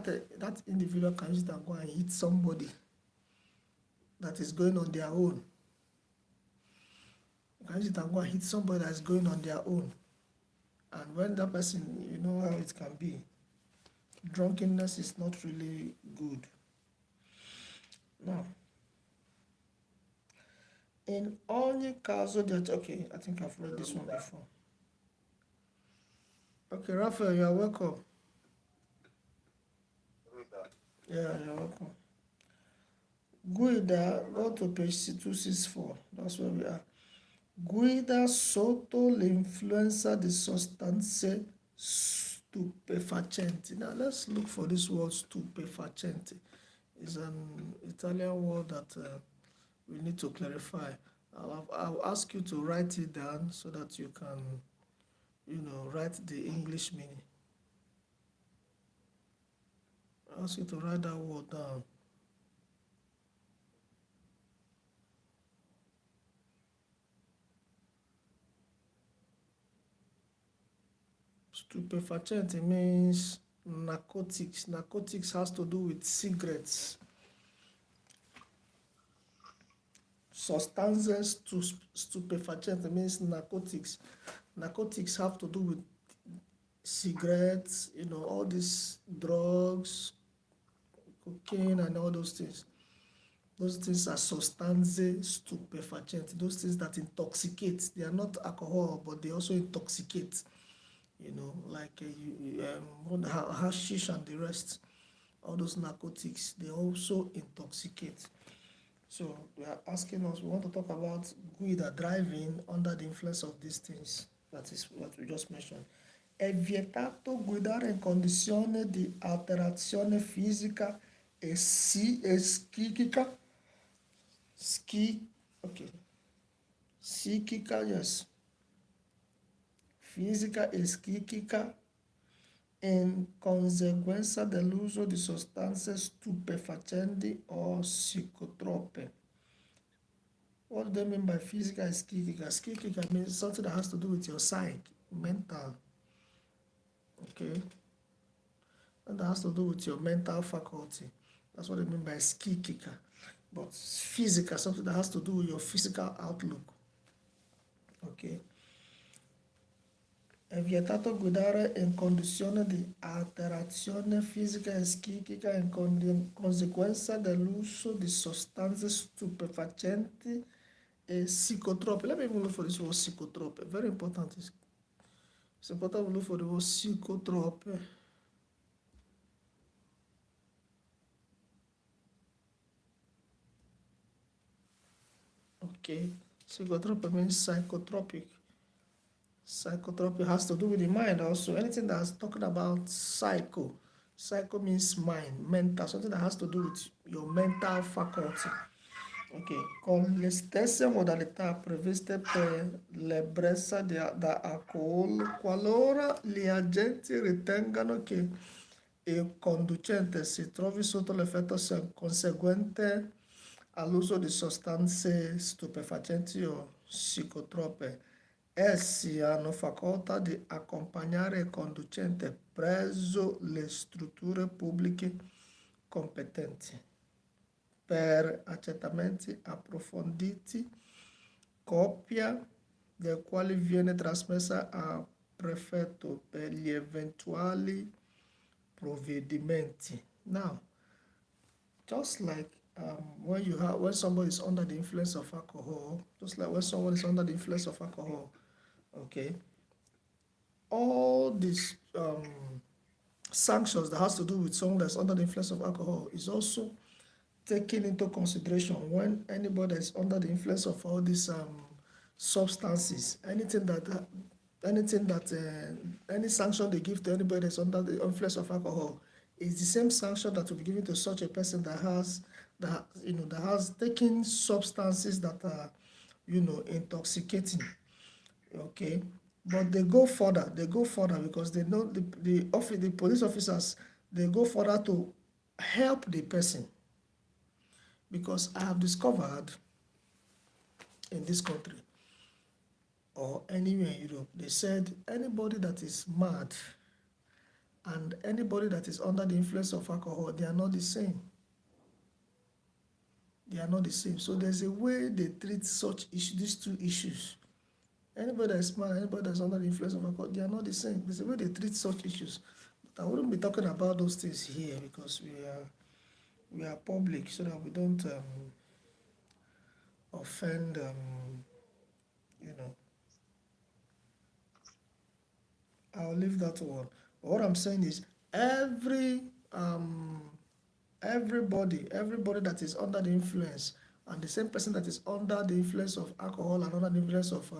that individual can use it and go and hit somebody that is going on their own. You can use it and go and hit somebody that is going on their own. And when that person, you know how it can be. Drunkenness is not really good. Now, in ogni caso di okay, I think I've read this one before. Okay, Raphael, you are welcome. Yeah, you're welcome. Guida, go to page 264. That's where we are. Guida sotto l'influenza di sostanze stupefacenti. Now let's look for this word stupefacenti. It's an Italian word that we need to clarify. I'll ask you to write it down so that you can, write the English meaning. I'll ask you to write that word down. Stupefacenti means narcotics. Narcotics has to do with cigarettes. Sostanze stupefacenti means narcotics. Narcotics have to do with cigarettes, all these drugs, cocaine and all those things. Those things are sostanze stupefacenti. Those things that intoxicate. They are not alcohol, but they also intoxicate. Like hashish and the rest. All those narcotics, they also intoxicate. So we are asking us, we want to talk about guida, driving under the influence of these things. That is what we just mentioned. È vietato guidare in condizione di alterazione fisica e psichica. Psichica, yes. Fisica e psichica in conseguenza dell'uso di sostanze stupefacenti o psicotrope. What do they mean by physical and psychical? Psychical means something that has to do with your psyche, mental. Okay? And that has to do with your mental faculty. That's what they mean by psychical. But physical, something that has to do with your physical outlook. Okay? È vietato guidare in condizione di alterazione fisica e psichica in conseguenza dell'uso di sostanze stupefacenti e psicotrope. Let me even look for this word psicotrope. Very important. It's important to look for the word psicotrope. Okay. Psychotrope means psychotropic. Psychotropic has to do with the mind also. Anything that's talking about psycho. Psycho means mind, mental, something that has to do with your mental faculty. Ok, con le stesse modalità previste per l'ebbrezza da alcol, qualora gli agenti ritengano che il conducente si trovi sotto l'effetto conseguente all'uso di sostanze stupefacenti o psicotrope. Essi hanno facoltà di accompagnare il conducente presso le strutture pubbliche competenti per accertamenti approfonditi, copia del quale viene trasmessa al prefetto per gli eventuali provvedimenti. Now, just like when somebody is under the influence of alcohol, okay, all these sanctions that has to do with someone that's under the influence of alcohol is also taken into consideration when anybody is under the influence of all these substances. Anything that anything that any sanction they give to anybody that's under the influence of alcohol is the same sanction that will be given to such a person that has taken substances that are intoxicating. Okay, but they go further because they know the police officers, they go further to help the person. Because I have discovered in this country or anywhere in Europe, they said anybody that is mad and anybody that is under the influence of alcohol, they are not the same. They are not the same. So there's a way they treat these two issues. Anybody that is mad, anybody that's under the influence of alcohol, they are not the same. There's a way they treat such issues. But I wouldn't be talking about those things here because we are public, so that we don't offend you know I'll leave that one. But what I'm saying is everybody that is under the influence, and the same person that is under the influence of alcohol and under the influence of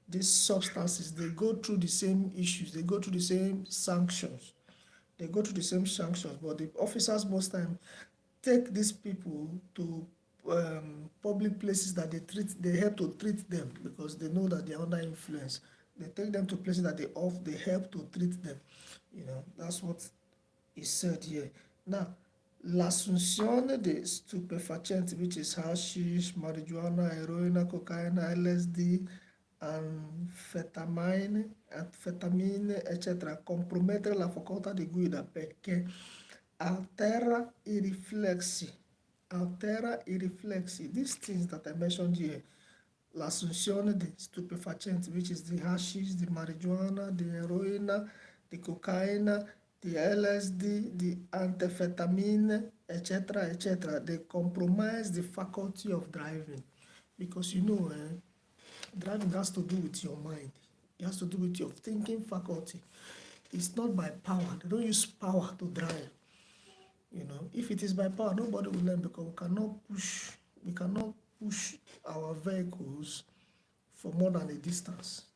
these substances, they go through the same issues, they go through the same sanctions. But the officers most time take these people to public places that they help to treat them because they know that they're under influence. They take them to places that they help to treat them. That's what is said here. Now, l'assunzione di stupefacenti, which is hashish, marijuana, heroin, cocaine, LSD, anfetamine, eccetera, compromettere la facoltà di guida perché altera i riflessi. These things that I mentioned here, l'assunzione di stupefacenti, which is the hashish, the marijuana, the heroin, the cocaine, the LSD, the amphetamine, etc., they compromise the faculty of driving. Because driving has to do with your mind. It has to do with your thinking faculty. It's not by power. They don't use power to drive. If it is by power, nobody will learn because we cannot push our vehicles for more than a distance.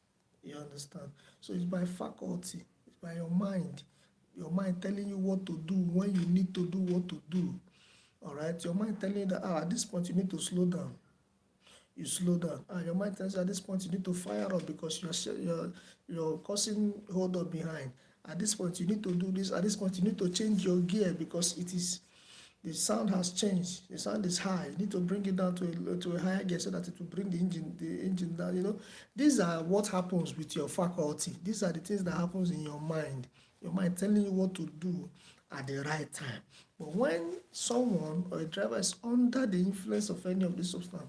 You understand? So it's by faculty, it's by your mind telling you what to do when you need to do what to do. All right, your mind telling you that at this point you need to slow down. You slow down. Your mind tells you at this point you need to fire up because you're causing hold up behind. At this point you need to do this. At this point you need to change your gear because the sound has changed. The sound is high. You need to bring it down to a higher gear so that it will bring the engine down. These are what happens with your faculty. These are the things that happens in your mind. Your mind telling you what to do at the right time. But when someone or a driver is under the influence of any of these substances,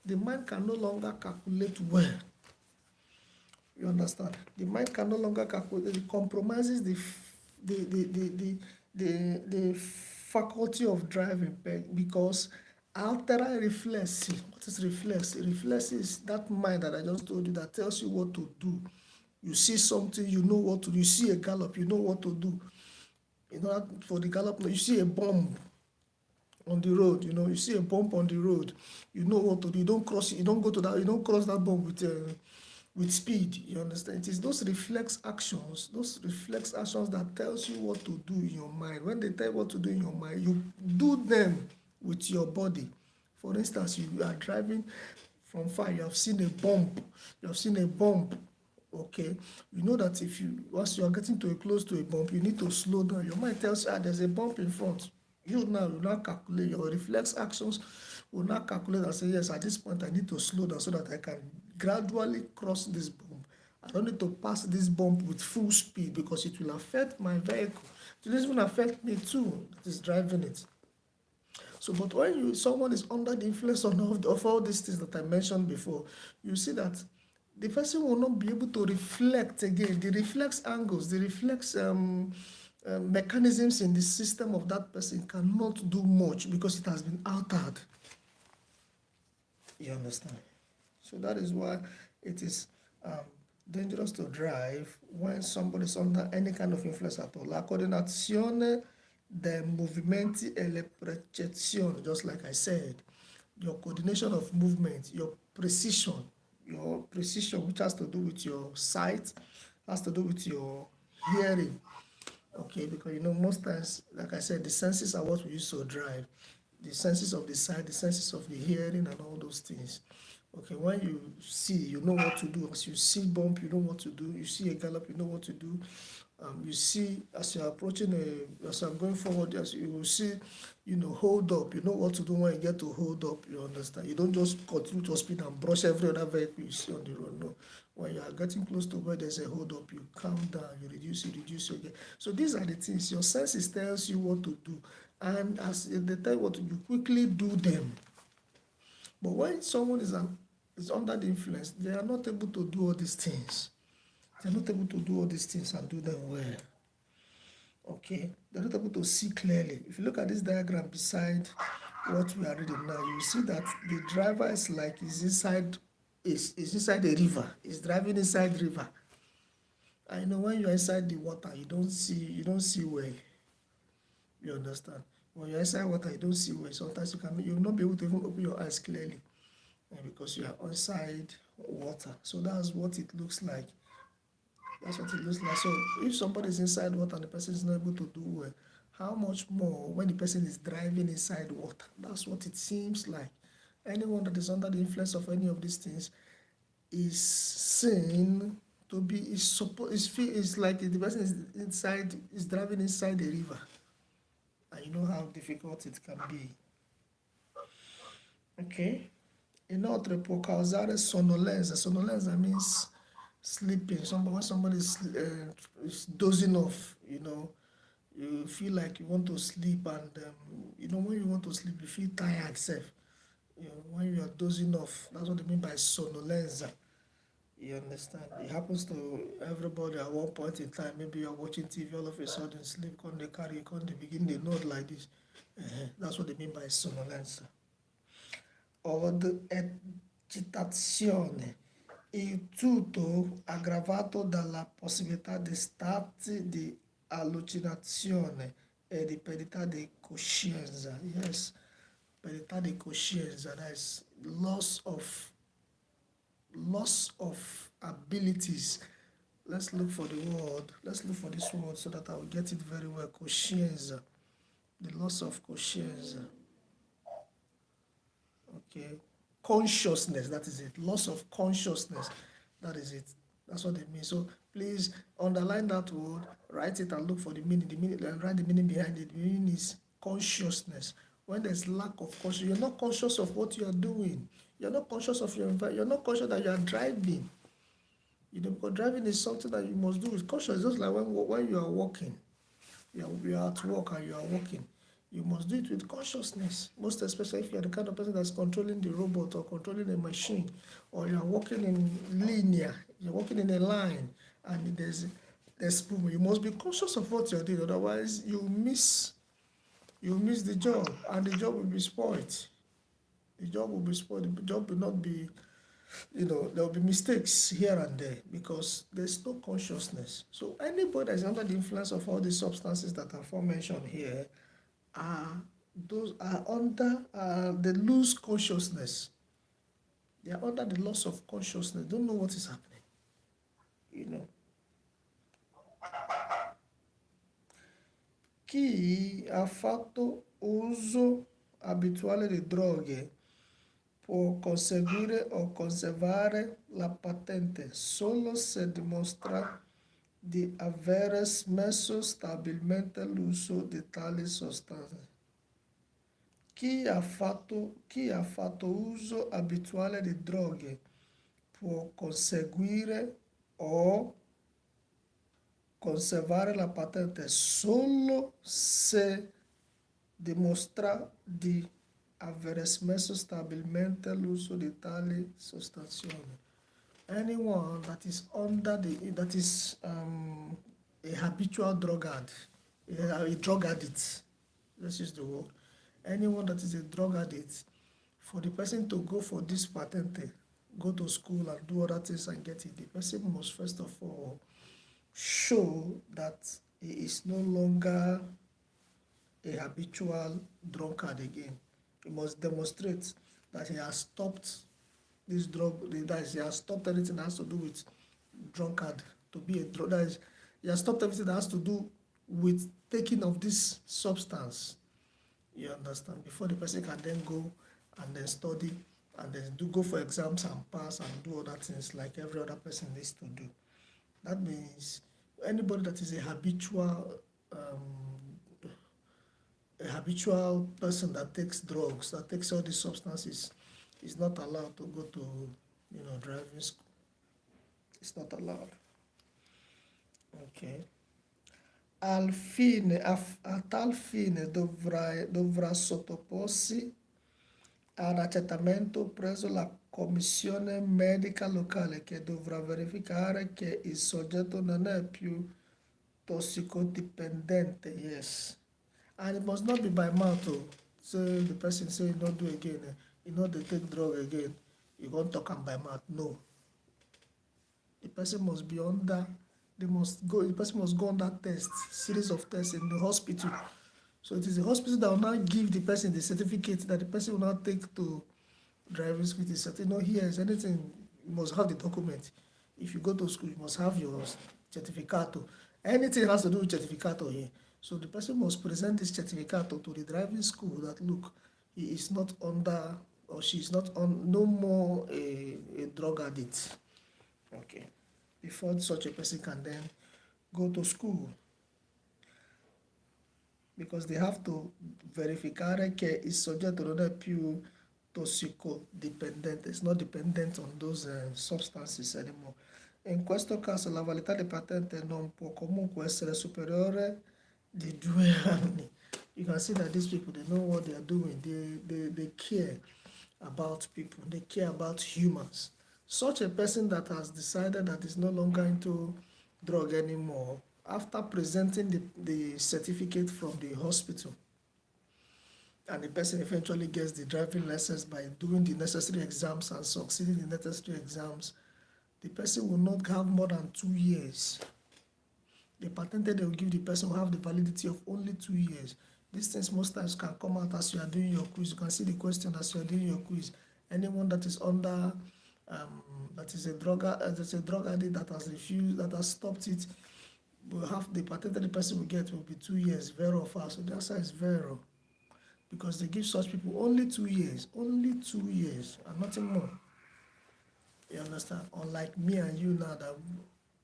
the mind can no longer calculate well. You understand? The mind can no longer calculate. It compromises the faculty of driving because altera reflex. What is reflex? Reflex is that mind that I just told you that tells you what to do. You see something, you know what to do. You see a gallop, you know what to do. For the gallop, you see a bomb on the road. You see a bump on the road. You know what to do. You don't cross that bump with speed. You understand? It is those reflex actions that tells you what to do in your mind. When they tell you what to do in your mind, you do them with your body. For instance, you are driving from far, you have seen a bump. Okay, you know that once you are getting close to a bump, you need to slow down. Your mind tells you there's a bump in front. You now calculate. Your reflex actions will now calculate and say, yes, at this point I need to slow down so that I can gradually cross this bump. I don't need to pass this bump with full speed because it will affect my vehicle. It will even affect me too that is driving it. So, but when someone is under the influence of all these things that I mentioned before, you see that the person will not be able to reflect again. The reflex angles, the reflex mechanisms in the system of that person cannot do much because it has been altered. You understand? So that is why it is dangerous to drive when somebody is under any kind of influence at all. La coordinazione dei movimenti e le percezioni, just like I said, your coordination of movement, your precision, your precision, which has to do with your sight, has to do with your hearing. Okay, because most times, like I said, the senses are what we use to drive. The senses of the sight, the senses of the hearing, and all those things. Okay, when you see, you know what to do. As you see bump, you know what to do. You see a gallop, you know what to do. You see, as you're approaching as I'm going forward, as you will see, hold up. You know what to do when you get to hold up. You understand? You don't just continue to speed and brush every other vehicle you see on the road. No. When you are getting close to where there's a hold up, you calm down, you reduce, again. So these are the things your senses tells you what to do, and as they tell you what to do, you quickly do them. But when someone is under the influence, they are not able to do all these things. They're not able to do all these things and do them well. Okay, they're not able to see clearly. If you look at this diagram beside what we are reading now, you see that the driver is like is inside a river. He's driving inside the river. And when you're inside the water, you don't see well. You understand? When you're inside water, you don't see well. Sometimes you will not be able to even open your eyes clearly because you are inside water. So that's what it looks like. That's what it looks like. So if somebody is inside water and the person is not able to do well, how much more when the person is driving inside water? That's what it seems like. Anyone that is under the influence of any of these things is seen to be is like the person is driving inside a river, and you know how difficult it can be. Okay. Inoltre può causare sonnolenza. Sonnolenza means sleeping. When somebody is dozing off, you feel like you want to sleep, and when you want to sleep, you feel tired, self. When you are dozing off, that's what they mean by sonnolenza. You understand? It happens to everybody at one point in time. Maybe you're watching TV, all of a sudden sleep, come they carry you, come they begin they nod like this. That's what they mean by sonnolenza. Od eccitazione, il tutto aggravato dalla possibilità di stati di allucinazione e di perdita di coscienza. Yes, perdita di coscienza, that is loss of abilities. Let's look for the word. Let's look for this word so that I will get it very well. Coscienza. The loss of coscienza. Okay. Consciousness, that is it. Loss of consciousness, that is it. That's what it means. So please underline that word, write it and look for the meaning. And write the meaning behind it. The meaning is consciousness. When there's lack of consciousness, you're not conscious of what you are doing. You're not conscious of your environment. You're not conscious that you are driving. Because driving is something that you must do with conscious. It's just like when you are walking. You are at work and you are walking. You must do it with consciousness, most especially if you are the kind of person that's controlling the robot or controlling a machine, or you are walking in linear, you're walking in a line, and there's movement. You must be conscious of what you're doing, otherwise you miss the job, and the job will be spoiled. The job will be spoiled. The job will not be, there will be mistakes here and there because there's no consciousness. So anybody that's under the influence of all these substances that are aforementioned here those are under they lose consciousness. They are under the loss of consciousness. Don't know what is happening. Chi ha fatto uso abituale di droghe può conseguire o conservare la patente solo se dimostra di avere smesso stabilmente l'uso di tali sostanze. Chi ha fatto uso abituale di droghe può conseguire o conservare la patente solo se dimostra di avere smesso stabilmente l'uso di tali sostanze. Anyone that is a habitual drug a drug addict, let's use the word. Anyone that is a drug addict, for the person to go for this patente, go to school and do other things and get it, the person must first of all show that he is no longer a habitual drunkard again. He must demonstrate that he has stopped this drug, that is, he has stopped anything that has to do with drunkard, to be a drug, that is, he has stopped everything that has to do with taking of this substance. You understand? Before the person can then go and then study and then go for exams and pass and do other things like every other person needs to do. That means anybody that is a habitual person that takes drugs, that takes all these substances, is not allowed to go to, driving school. It's not allowed. Ok. A tal fine dovrà sottoporsi ad accertamento presso la commissione medica locale che dovrà verificare che il soggetto non è più tossicodipendente. Yes. And it must not be by mouth. Say the person say you not do again, they take drug again, you won't talk am by mouth. No. The person must be under, the person must go under series of tests in the hospital. So it is the hospital that will now give the person the certificate that the person will now take to driving school. It is certain, here is anything, you must have the document. If you go to school, you must have your certificate. Anything has to do with certificate here. So the person must present this certificate to the driving school that look, he is not under, or she is not on, no more a drug addict. Okay. Before such a person can then go to school. Because they have to verificare che il soggetto non è più tossicodipendente, it's not dependent on those substances anymore. In questo caso la validità di patente non può comunque essere superiore di 2 anni. You can see that these people, they know what they are doing. They care about people. They care about humans. Such a person that has decided that is no longer into drug anymore, after presenting the certificate from the hospital, and the person eventually gets the driving license by doing the necessary exams and succeeding in the necessary exams, the person will not have more than 2 years. The patented they will give the person will have the validity of only 2 years. These things most times can come out as you are doing your quiz. You can see the question as you are doing your quiz. Anyone that is under, that is a drug addict that has refused, that has stopped it, will have the patented the person will get will be 2 years, vero or false. So the answer is vero, because they give such people only 2 years, and nothing more. You understand? Unlike me and you now, that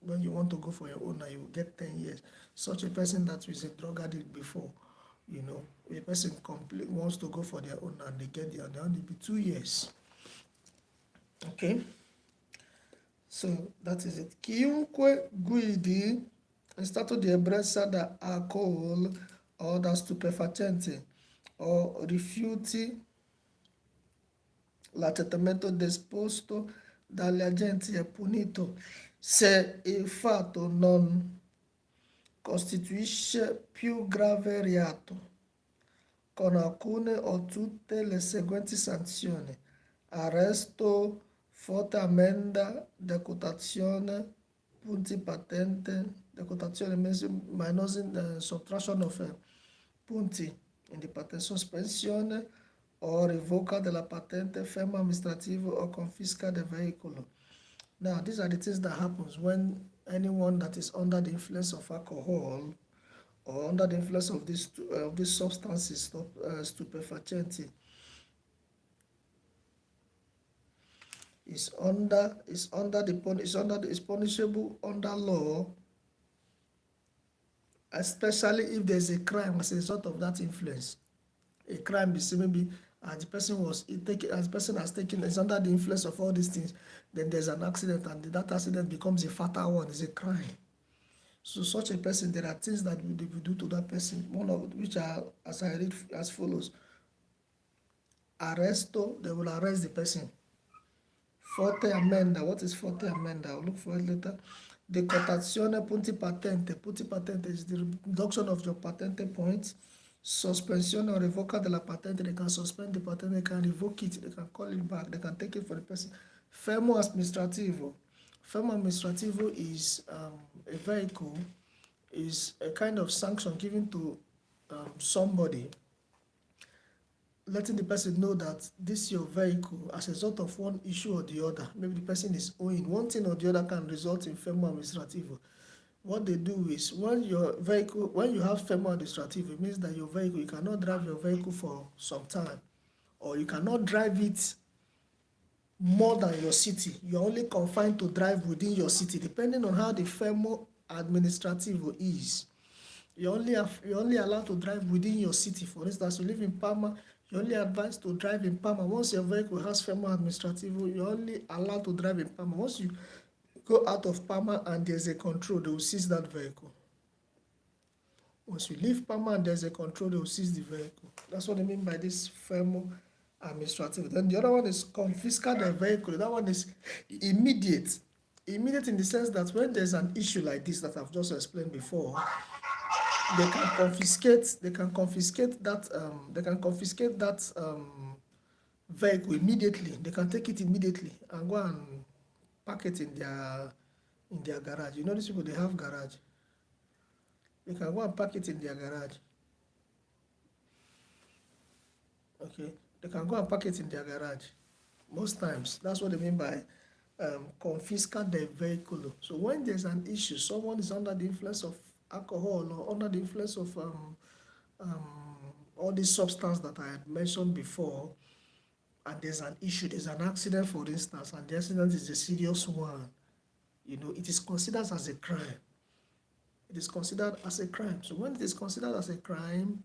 when you want to go for your own, now you will get 10 years. Such a person that was a drug addict before, a person wants to go for their own and they get there, they only be 2 years. Okay? So that is it. Chiunque guidi in stato di ebbrezza da alcol o da stupefacenti o rifiuti l'accertamento disposto dagli agenti è punito se il fatto non costituisce più grave reato, con alcune o tutte le seguenti sanzioni: arresto, forte ammenda, decutazione, punti patente, decutazione minus subtraction of punti in the patent, sospensione o revoca della patente, fermo amministrativo o confisca del veicolo. Now, these are the things that happens when anyone that is under the influence of alcohol or under the influence of these substances, stupefacenti, is punishable under law, especially if there's a crime as a result of that influence. A crime is maybe the person is under the influence of all these things, then there's an accident, and that accident becomes a fatal one, is a crime. So such a person, there are things that they will do to that person, one of which are, as I read, as follows. Arresto, they will arrest the person. Forte ammenda, what is forte ammenda? I'll look for it later. Decurtazione punti patente. Punti patente is the reduction of your patente points. Suspension or revoca della patente, they can suspend the patent, they can revoke it, they can call it back, they can take it for the person. Fermo amministrativo. Fermo amministrativo is a vehicle, is a kind of sanction given to somebody letting the person know that this your vehicle, as a result of one issue or the other, maybe the person is owing one thing or the other, can result in firmo administrativo. What they do is, when you have firmo administrativo, it means that your vehicle, you cannot drive your vehicle for some time, or you cannot drive it more than your city. You're only confined to drive within your city, depending on how the firmo administrativo is. You're only allowed to drive within your city. For instance, you live in Parma, you're only advised to drive in Parma. Once your vehicle has firmo administrativo, you're only allowed to drive in Parma. Once you go out of Parma and there's a control, they will seize that vehicle. Once you leave Parma and there's a control, they will seize the vehicle. That's what I mean by this firmo administrative. Then the other one is confiscate the vehicle. That one is immediate. Immediate in the sense that when there's an issue like this that I've just explained before, they can confiscate that vehicle immediately. They can take it immediately and go and park it in their garage. You know, these people, they have garage. They can go and park it in their garage. Okay, they can go and park it in their garage. Most times, that's what they mean by confiscate the vehicle. So when there's an issue, someone is under the influence of alcohol or under the influence of all these substances that I had mentioned before, and there's an issue, there's an accident, for instance, and the accident is a serious one, you know, it is considered as a crime. It is considered as a crime. So when it is considered as a crime,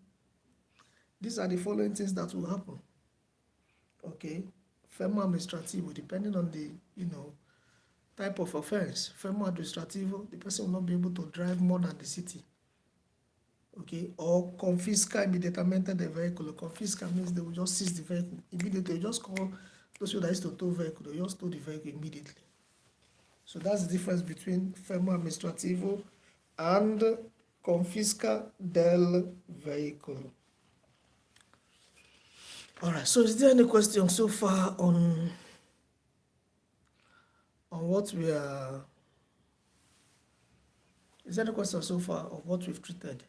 these are the following things that will happen. Okay, firmo administrativo, depending on the, you know, type of offense. Firmo administrativo, the person will not be able to drive more than the city. Okay, or confisca immediatamente the vehicle. Confisca means they will just seize the vehicle immediately. They just call those people that used to tow vehicle, they just tow the vehicle immediately. So that's the difference between firmo administrativo and confisca del vehicle. All right, so is there any question so far on what we are, is there any question so far of what we've treated?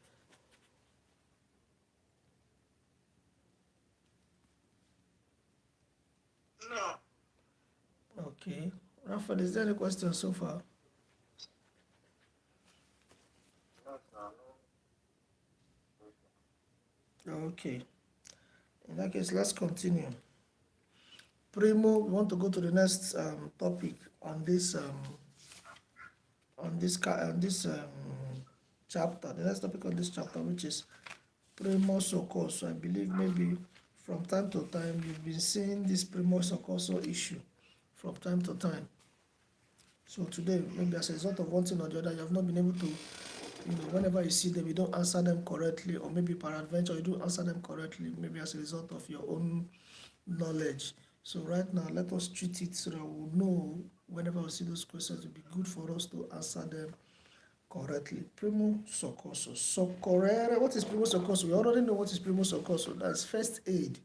No. Okay, Raphael, is there any question so far? No, sir. No. Okay, in that case, let's continue. Primo, we want to go to the next topic on this chapter. The next topic on this chapter, which is primo soccorso. I believe maybe from time to time you've been seeing this primo soccorso issue from time to time. So today, maybe as a result of one thing or the other, you have not been able to, you know, whenever you see them, you don't answer them correctly, or maybe peradventure you do answer them correctly, maybe as a result of your own knowledge. So right now, let us treat it so that we'll know whenever we see those questions, it will be good for us to answer them correctly. Primo soccorso. Soccorrere. What is primo soccorso? We already know what is primo soccorso. That's first aid.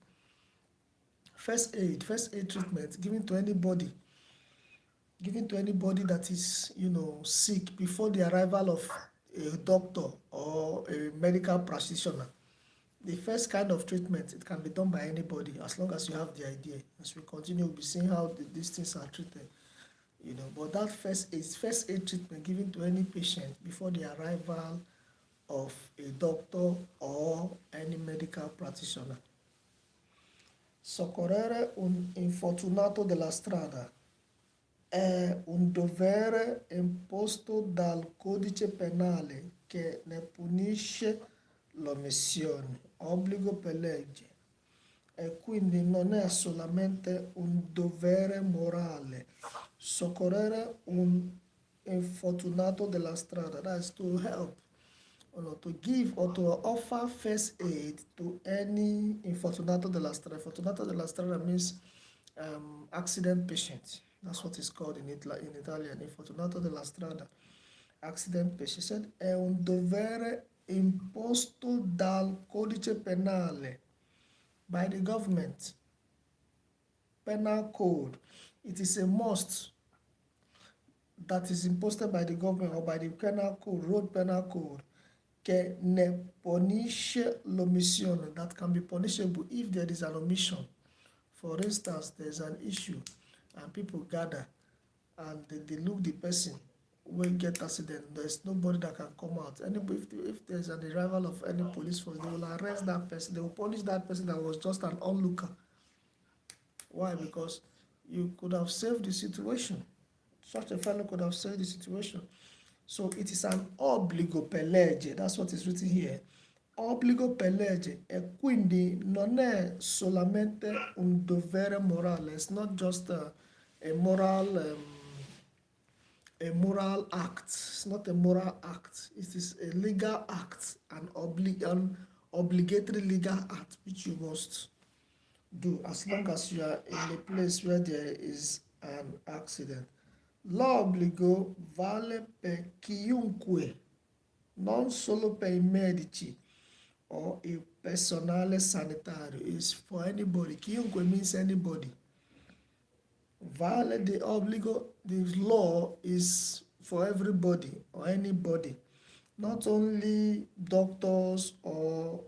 First aid treatment given to anybody that is, you know, sick before the arrival of a doctor or a medical practitioner. The first kind of treatment, it can be done by anybody as long as you have the idea. As we continue, we'll be seeing how these things are treated, you know. But that first aid treatment given to any patient before the arrival of a doctor or any medical practitioner. Soccorrere un infortunato della strada è un dovere imposto dal codice penale che ne punisce l'omissione, obbligo per legge, e quindi non è solamente un dovere morale. Soccorrere un infortunato della strada, that is to help, or to give or to offer first aid to any infortunato della strada. Infortunato della strada means accident patient. That's what it's called in Italian, infortunato della strada, accident patient. Said è un dovere imposto dal codice penale, by the government, penal code. It is a must that is imposed by the government or by the penal code, road penal code, che ne punisce l'omissione, that can be punishable if there is an omission. For instance, there's an issue and people gather and they look the person will get accident. There's nobody that can come out. Anybody, if there's an arrival of any police force, they will arrest that person. They will punish that person that was just an onlooker. Why? Because you could have saved the situation. Such a fellow could have saved the situation. So it is an obbligo per legge. That's what is written here. Obbligo per legge, e quindi non è solamente un dovere morale. It's not just a moral act. It's not a moral act. It is a legal act, an obligatory legal act which you must do as long as you are in a place where there is an accident. L'obbligo vale per chiunque, non solo per i medici or il personale sanitario. Is for anybody. Chiunque means anybody. Vale the obbligo, the law is for everybody or anybody, not only doctors or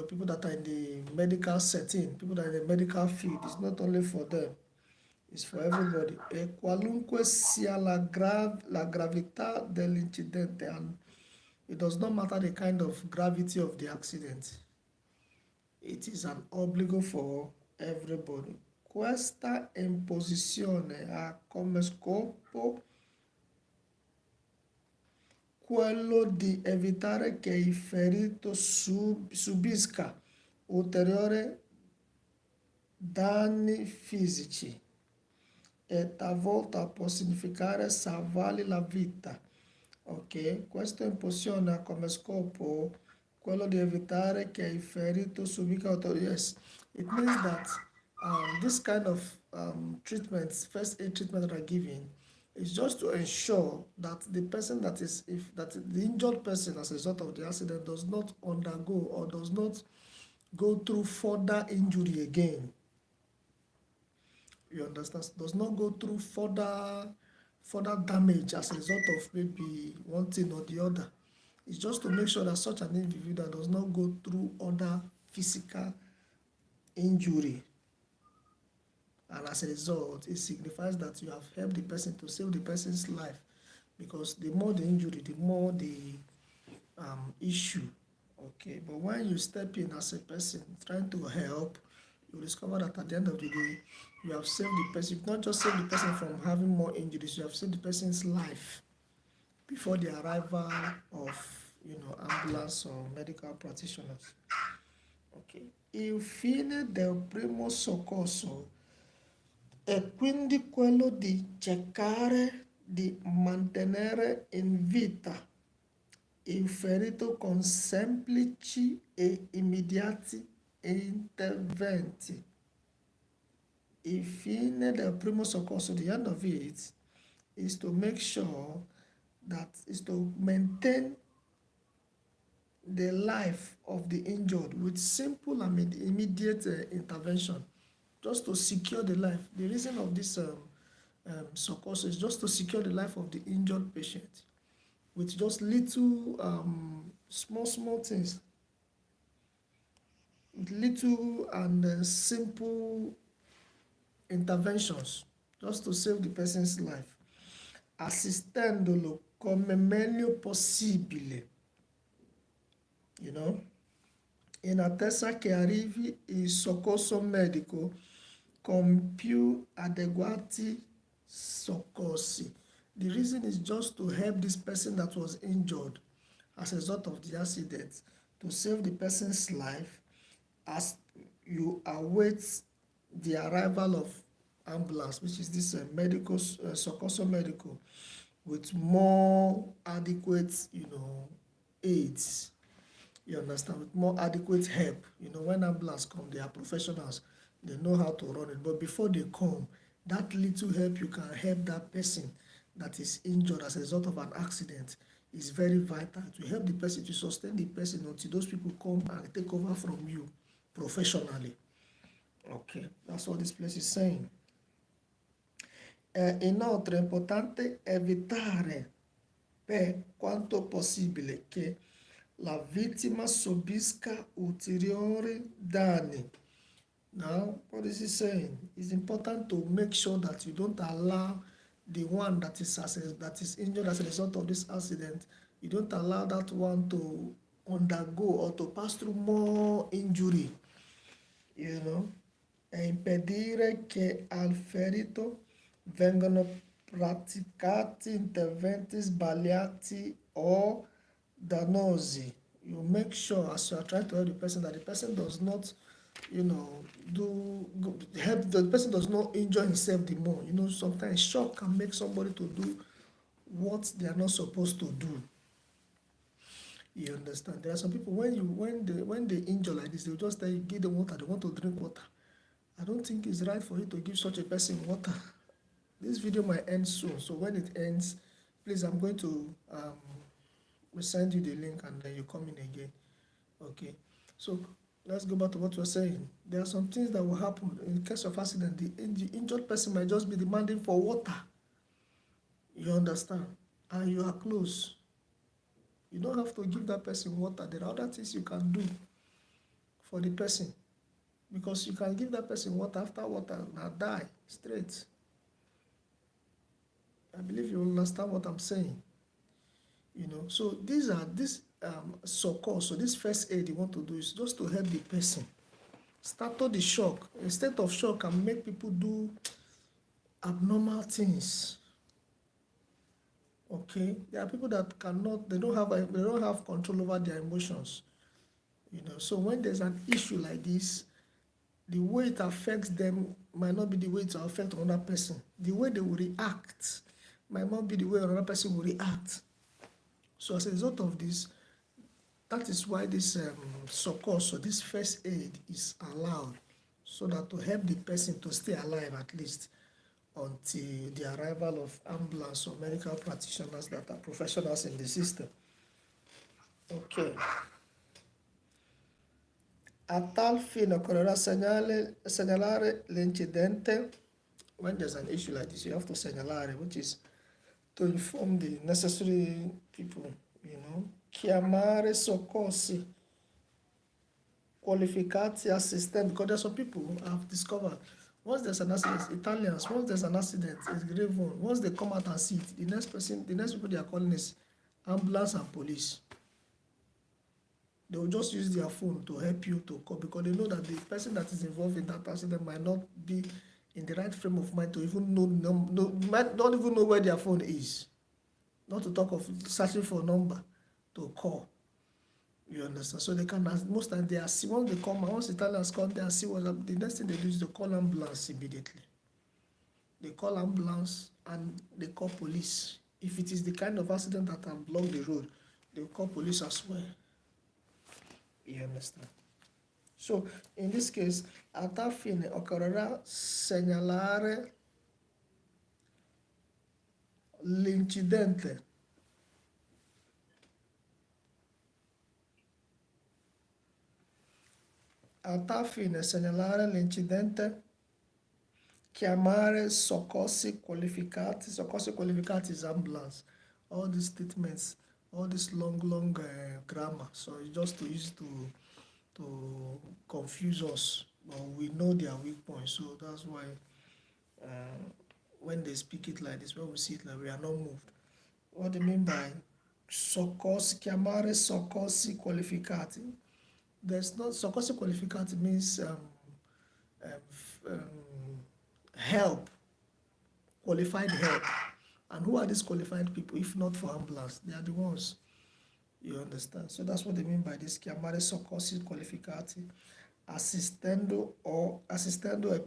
people that are in the medical setting, people that are in the medical field. It's not only for them, it's for everybody. E qualunque sia la gravità dell'incidente, and it does not matter the kind of gravity of the accident. It is an obbligo for everybody. Questa imposizione ha come scopo quello di evitare che il ferito subisca ulteriori danni fisici e talvolta può significare salvargli la vita. Ok? Questa imposizione ha come scopo quello di evitare che il ferito subisca ulteriori. Yes, it means that this kind of treatments, first aid treatment that are given, is just to ensure that the person that the injured person as a result of the accident does not undergo or does not go through further injury again. You understand? Does not go through further damage as a result of maybe one thing or the other. It's just to make sure that such an individual does not go through other physical injury. And as a result, it signifies that you have helped the person to save the person's life, because the more the injury, the more the issue. Okay, but when you step in as a person trying to help, you discover that at the end of the day, you have saved the person. You've not just saved the person from having more injuries, you have saved the person's life before the arrival of ambulance or medical practitioners. Okay. Il fine del primo soccorso è quindi quello di cercare di mantenere in vita il ferito con semplici e immediati interventi. Il fine del primo soccorso, the end of it, is to make sure that is to maintain the life of the injured with simple and immediate intervention, just to secure the life. The reason of this soccorso is just to secure the life of the injured patient with just little small things, with little and simple interventions, just to save the person's life, assistendolo come meglio possibile, in attesa che arrivi il soccorso medico con più adeguati soccorsi. The reason is just to help this person that was injured as a result of the accident, to save the person's life as you await the arrival of ambulance, which is this medical soccorso medical, with more adequate aids. You understand? With more adequate help. When ambulance come, they are professionals, they know how to run it. But before they come, that little help you can help that person that is injured as a result of an accident is very vital to help the person, to sustain the person until those people come and take over from you professionally. Okay, that's what this place is saying. Inoltre è importante evitare per quanto possibile che la vittima subisca ulteriori danni. Now, what is he saying? It's important to make sure that you don't allow the one that is injured as a result of this accident, you don't allow that one to undergo or to pass through more injury, you know, e impedire che al ferito vengano praticati interventi sbagliati o dannosi. You make sure as you are trying to help the person that the person does not, help the person does not injure himself the more. Sometimes shock can make somebody to do what they are not supposed to do. You understand? There are some people when they injure like this, they'll just tell you, give them water, they want to drink water. I don't think it's right for you to give such a person water. This video might end soon, so when it ends, please, I'm going to send you the link and then you come in again. Okay, so let's go back to what we're saying. There are some things that will happen in case of accident. The injured person might just be demanding for water. You understand? And you are close. You don't have to give that person water. There are other things you can do for the person. Because you can give that person water, after water, now die straight. I believe you understand what I'm saying. So this succor, so this first aid you want to do is just to help the person. Start the shock. A state of shock can make people do abnormal things. Okay, there are people that they don't have control over their emotions. So when there's an issue like this, the way it affects them might not be the way it will affect another person. The way they will react might not be the way another person will react. So as a result of this, that is why this succor, so this first aid is allowed, so that to help the person to stay alive at least until the arrival of ambulance or medical practitioners that are professionals in the system. Ok. A tal fine occorrerà segnalare l'incidente. When there's an issue like this, you have to segnalare, which is to inform the necessary people, chiamare soccorsi qualificati assistenti, because there's some people I've discovered, once there's an accident, Italians, once there's an accident, it's grave one, once they come out and see it, the next people they are calling is ambulance and police. They will just use their phone to help you to call, because they know that the person that is involved in that accident might not be in the right frame of mind to even might not even know where their phone is. Not to talk of searching for a number to call. You understand? So they can, most times they are see, once they come, once Italians come, they are see what the next thing they do is to call ambulance immediately. They call ambulance and they call police. If it is the kind of accident that can block the road, they will call police as well. You understand? So in this case, a tal fine occorrerà segnalare l'incidente. A tal fine segnalare l'incidente, chiamare soccorsi qualificati is ambulance. All these statements, all this long grammar, so it's just to use to confuse us, but we know their weak points, so that's why when they speak it like this, when we see it like we are not moved. What do you mean by soccorsi, chiamare soccorsi qualificati? There's not, soccorsi qualificati means help, qualified help. And who are these qualified people if not for ambulance? They are the ones. You understand? So that's what they mean by this chiamare soccorsi qualificati, assistendo e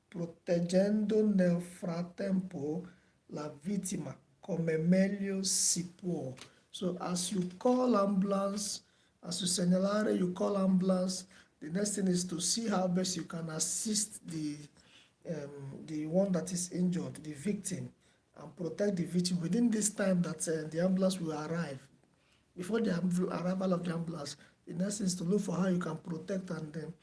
proteggendo nel frattempo la vittima come meglio si può. So as you call ambulance, as you segnalare, you call ambulance, the next thing is to see how best you can assist the one that is injured, the victim, and protect the victim within this time that the ambulance will arrive. Before the arrival of the ambulance, the next thing is to look for how you can protect and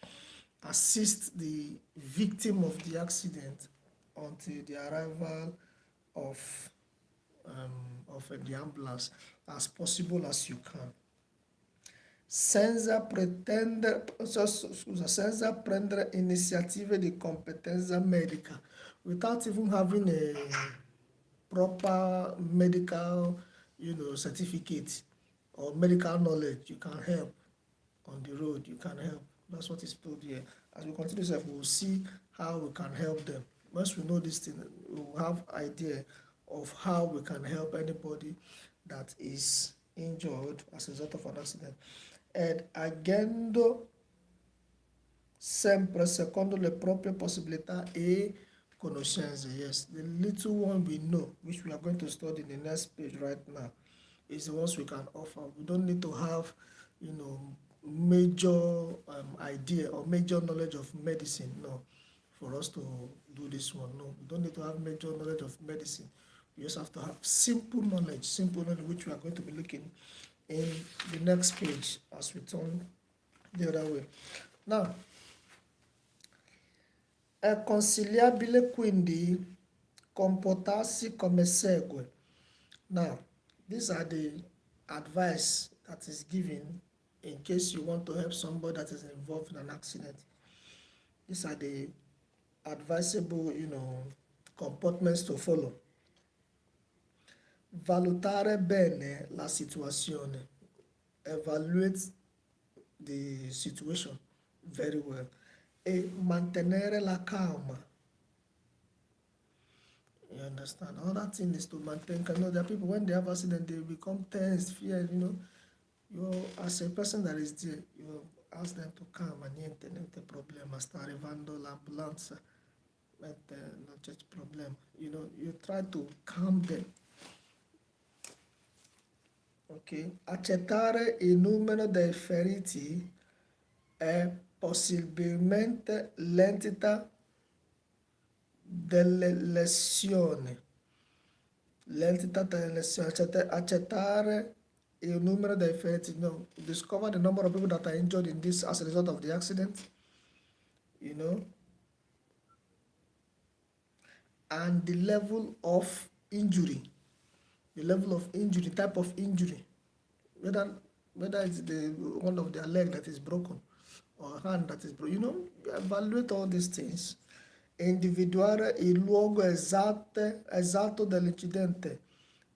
assist the victim of the accident until the arrival of the ambulance as possible as you can. Senza prendere iniziative di competenza medica without even having a proper medical, certificate or medical knowledge. You can help on the road. You can help. That's what is told here. As we continue, we will see how we can help them. Once we know this thing, we will have idea of how we can help anybody that is injured as a result of an accident. Ed agendo sempre secondo le proprie possibilità e conoscenze. Yes, the little one we know, which we are going to study in the next page right now, is the ones we can offer. We don't need to have, major idea or major knowledge of medicine, no, for us to do this one. No, we don't need to have major knowledge of medicine. We just have to have simple knowledge, which we are going to be looking in the next page as we turn the other way. Now, è consigliabile quindi comportarsi come segue. Now, these are the advice that is given in case you want to help somebody that is involved in an accident. These are the advisable, comportments to follow. Valutare bene la situazione. Evaluate the situation very well. E mantenere la calma. You understand? Another thing is to maintain calm. There are people, when they have accident, they become tense, fear, You, as a person that is there, you ask them to calm and niente problema, sta arrivando l'ambulanza, non c'è problema. You try to calm them. Ok? Accettare il numero dei feriti e possibilmente l'entità delle lesioni. L'entità delle lesioni. Accettare il numero dei feriti. Discover the number of people that are injured in this as a result of the accident. And the level of injury. The level of injury, type of injury. Whether it's the one of their leg that is broken or hand that is broken. Evaluate all these things. Individuare il luogo esatto dell'incidente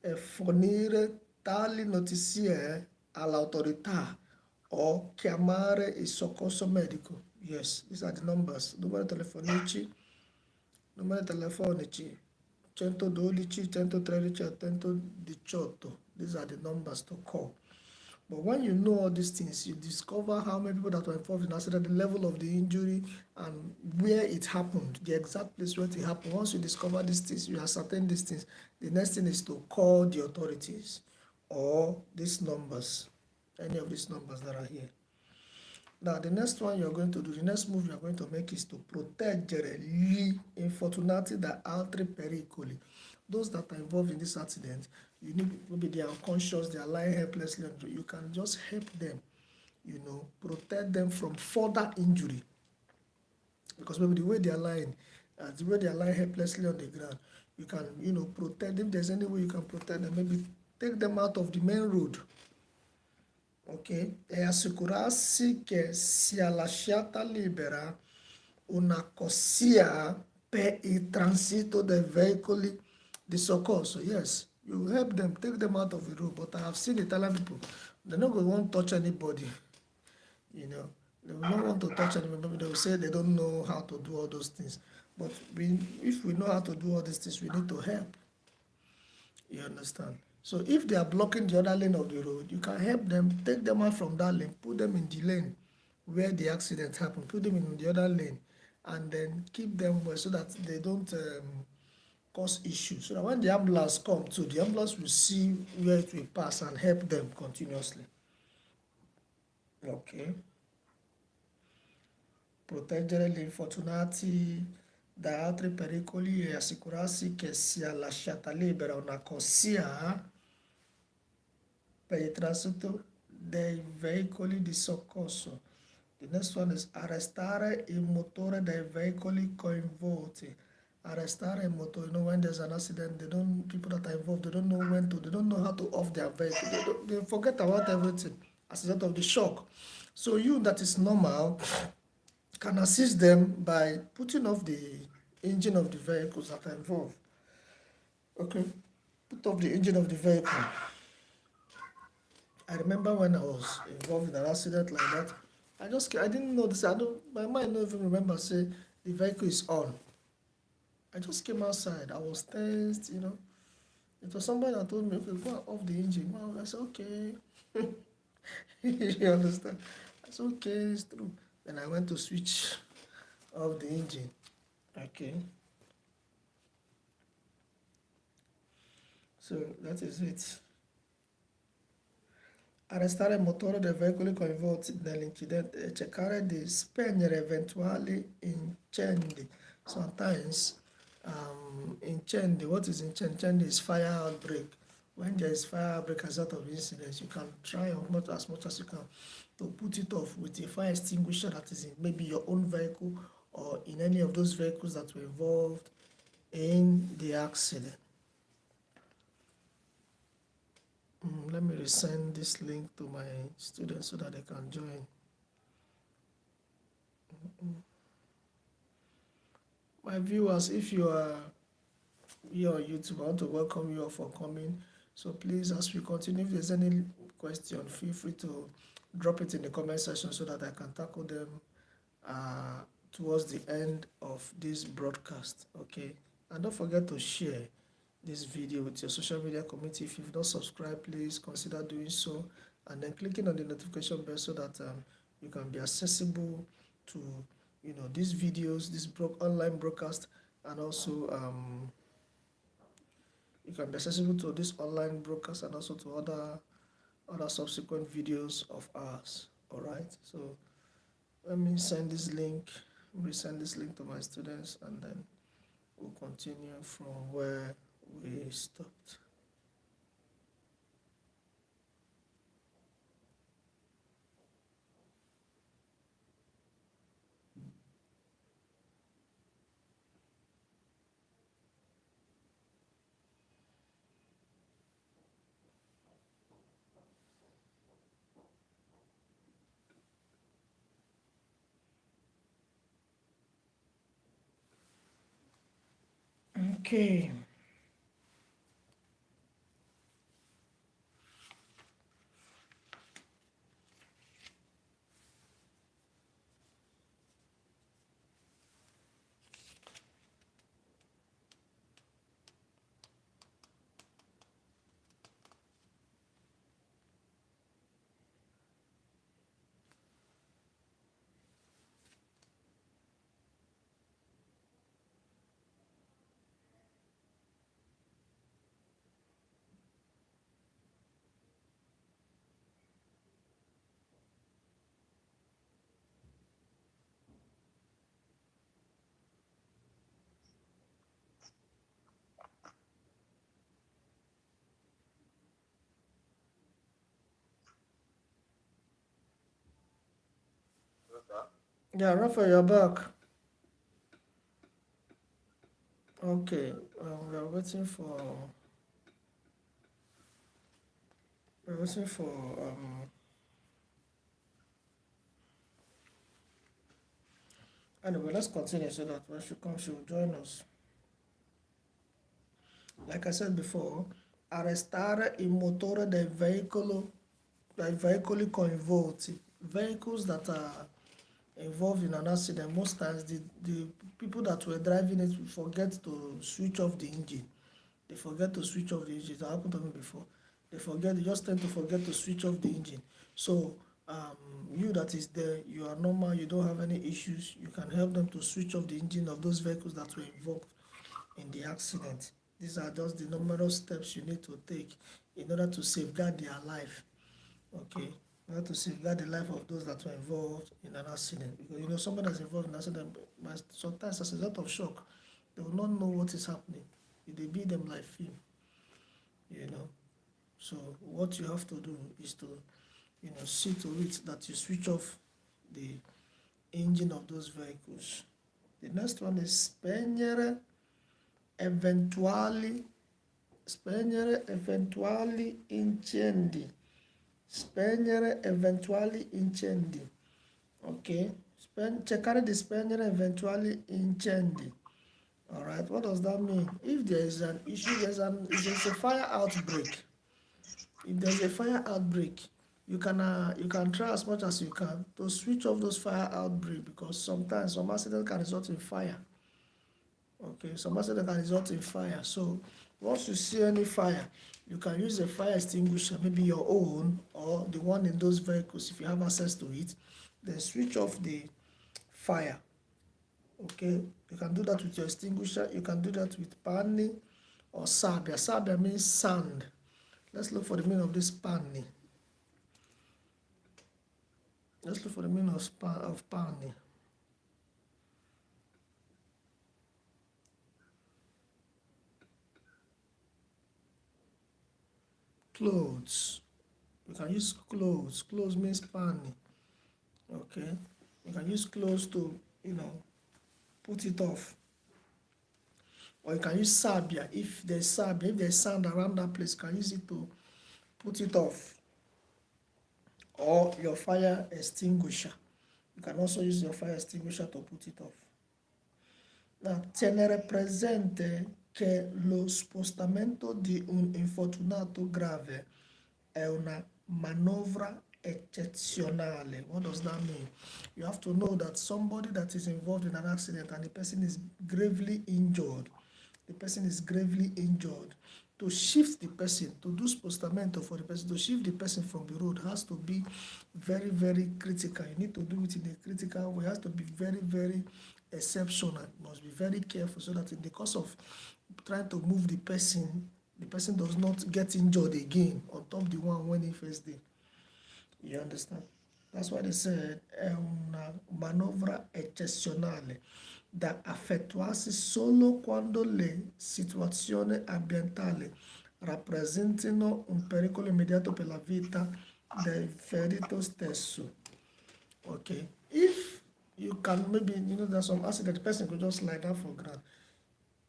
e fornire tali notizie all'autorità o chiamare il soccorso medico. Yes, these are the numbers. Numeri telefonici 112, 113 e 118. These are the numbers to call. But when you know all these things, you discover how many people that were involved in accident, the level of the injury, and where it happened, the exact place where it happened. Once you discover these things, you ascertain these things, the next thing is to call the authorities or these numbers, any of these numbers that are here. Now, the next one you're going to do, the next move you're going to make is to proteggere gli infortunati da altri pericoli. Those that are involved in this accident, you need, maybe they are unconscious, they are lying helplessly, you can just help them, protect them from further injury. Because maybe the way they are lying helplessly on the ground, you can, protect them. If there's any way you can protect them, maybe take them out of the main road. Ok? E assicurarsi che sia lasciata libera una corsia per il transito dei veicoli di soccorso. Yes, you help them, take them out of the road. But I have seen Italian people, they're not going to want to touch anybody. They will not want to touch anybody. They will say they don't know how to do all those things. But if we know how to do all these things, we need to help. You understand? So if they are blocking the other lane of the road, you can help them, take them out from that lane, put them in the lane where the accident happened, put them in the other lane, and then keep them well so that they don't cause issues. So that when the ambulance comes too, the ambulance will see where it will pass and help them continuously. Ok. Proteggere gli infortunati da altri pericoli e assicurarsi che sia lasciata libera una corsia per il transito dei veicoli di soccorso. The next one is arrestare il motore dei veicoli coinvolti. arrestare motor. You know, when there's an accident, people that are involved, they don't know they don't know how to off their vehicle. They forget about everything as a result of the shock. So you that is normal can assist them by putting off the engine of the vehicles that are involved. Okay, put off the engine of the vehicle. I remember when I was involved in an accident like that, I didn't notice. My mind don't even remember say the vehicle is on. I just came outside. I was tensed, you know. It was somebody that told me, okay, go off the engine. Well, I said, okay. You understand? I said, okay, it's true. Then I went to switch off the engine. Okay. So that is it. Arrestare il motore del veicolo coinvolti nell'incidente e cercare di spegnere eventuali incendi. Sometimes incendi, what is incendi? Incendi is fire outbreak. When there is fire outbreak as out of incidents, you can try as much as you can to put it off with a fire extinguisher that is in maybe your own vehicle or in any of those vehicles that were involved in the accident. Let me resend this link to my students so that they can join. My viewers, if you are here on YouTube, I want to welcome you all for coming. So please, as we continue, if there's any question, feel free to drop it in the comment section so that I can tackle them towards the end of this broadcast. Okay, and don't forget to share this video with your social media community. If you've not subscribed, please consider doing so, and then clicking on the notification bell so that you can be accessible to these videos, this online broadcast, and also you can be accessible to this online broadcast and also to other subsequent videos of ours. All right, so let me resend this link to my students, and then we'll continue from where we stopped. Okay. Yeah, Rafa, you're back. Okay, we are waiting for anyway, let's continue so that when she comes, she will join us. Like I said before, arrestare il motore del veicoli coinvolti. Vehicles that are involved in an accident, most times the people that were driving it forget to switch off the engine. They forget to switch off the engine. That happened to me before. They just tend to forget to switch off the engine. So you that is there, you are normal, you don't have any issues, you can help them to switch off the engine of those vehicles that were involved in the accident. These are just the numerous steps you need to take in order to safeguard their life. Okay, in order to safeguard the life of those that were involved in an accident. Because someone that's involved in an accident, sometimes as a result of shock, they will not know what is happening. They beat them like film. So what you have to do is to see to it that you switch off the engine of those vehicles. The next one is spegnere eventuali spegnere eventuali incendi, spegnere eventuali incendi, ok? Cercare di spegnere eventuali incendi. All right, what does that mean? If there is an issue, if there's a fire outbreak, if there's a fire outbreak, you can try as much as you can to switch off those fire outbreak, because sometimes some accident can result in fire. Okay, some accident can result in fire. So once you see any fire, you can use a fire extinguisher, maybe your own or the one in those vehicles if you have access to it. Then switch off the fire. Okay, you can do that with your extinguisher. You can do that with pani or sabia. Sabia means sand. Let's look for the meaning of this pani. Let's look for the meaning of pani. Clothes. You can use clothes. Clothes means pani. Okay, you can use clothes to, put it off. Or you can use sabia. If there's sand around that place, you can use it to put it off. Or your fire extinguisher. You can also use your fire extinguisher to put it off. Now, tenere presente che lo spostamento di un infortunato grave è una manovra eccezionale. What does that mean? You have to know that somebody that is involved in an accident and the person is gravely injured, to shift the person, to do spostamento for the person, to shift the person from the road has to be very, very critical. You need to do it in a critical way. It has to be very, very exceptional. You must be very careful so that in the course of trying to move the person does not get injured again on top of the one when he first did. You understand? That's why they said è una manovra eccezionale da effettuarsi solo quando le situazioni ambientali rappresentino un pericolo immediato per la vita del ferito stesso. Okay, if you can, maybe there's some accident, the person could just lie down for ground.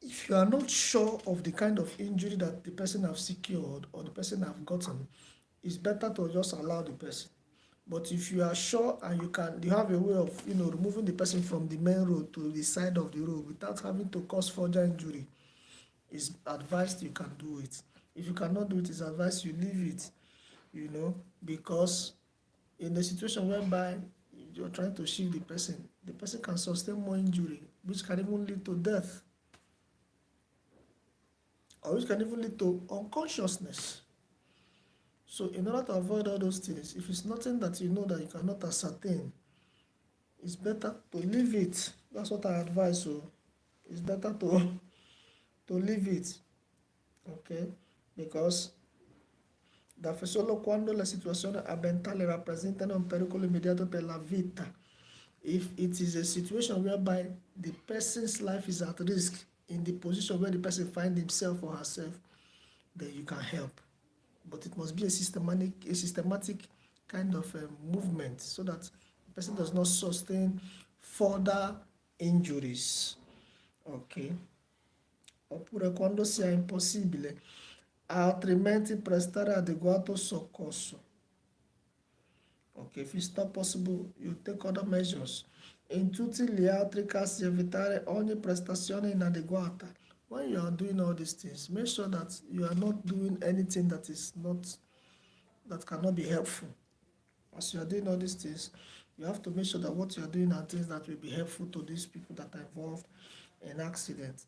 If you are not sure of the kind of injury that the person have secured or the person have gotten, it's better to just allow the person. But if you are sure and you have a way of removing the person from the main road to the side of the road without having to cause further injury, it's advised you can do it. If you cannot do it, it's advised you leave it, because in the situation whereby you're trying to shield the person can sustain more injury, which can even lead to death, or which can even lead to unconsciousness. So in order to avoid all those things, if it's nothing that you know that you cannot ascertain, it's better to leave it. That's what I advise. So it's better to leave it. Okay? Because da solo quando la situazione ambientale rappresentano un pericolo immediato per la vita. If it is a situation whereby the person's life is at risk in the position where the person finds himself or herself, then you can help. But it must be a systematic kind of movement so that the person does not sustain further injuries. Ok? Oppure quando sia impossibile, altrimenti prestare adeguato soccorso. Okay, if it's not possible, you take other measures. In tutti gli altri casi evitare ogni prestazione inadeguata. When you are doing all these things, make sure that you are not doing anything that cannot be helpful. As you are doing all these things, you have to make sure that what you are doing are things that will be helpful to these people that are involved in accidents.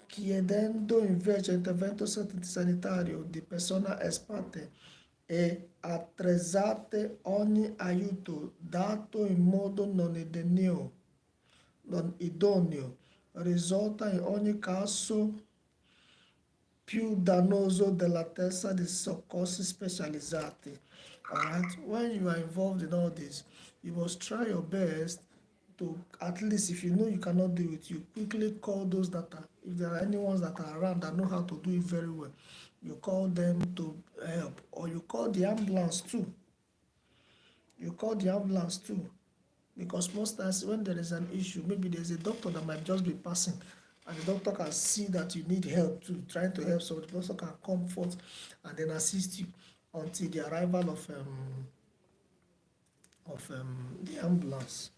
Chiedendo invece intervento sanitario di persona esperte e attrezzate ogni aiuto dato in modo non idoneo risulta in ogni caso più dannoso dell'attesa di soccorsi specializzati. Alright, when you are involved in all this, you must try your best to, at least if you know you cannot do it, you quickly call those that are, if there are any ones that are around that know how to do it very well, you call them to help, or you call the ambulance too. Because most times when there is an issue, maybe there's a doctor that might just be passing and the doctor can see that you need help too, trying to help, so the doctor can come forth and then assist you until the arrival of the ambulance.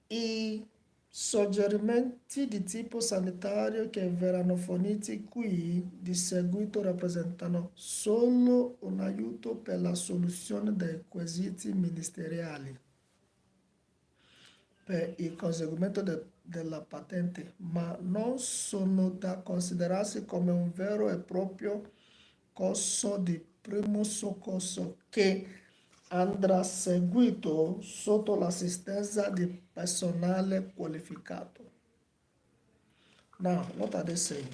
I suggerimenti di tipo sanitario che verranno forniti qui di seguito rappresentano solo un aiuto per la soluzione dei quesiti ministeriali per il conseguimento della patente, ma non sono da considerarsi come un vero e proprio corso di primo soccorso che andrà seguito sotto l'assistenza di personale qualificato. Now, what are they saying?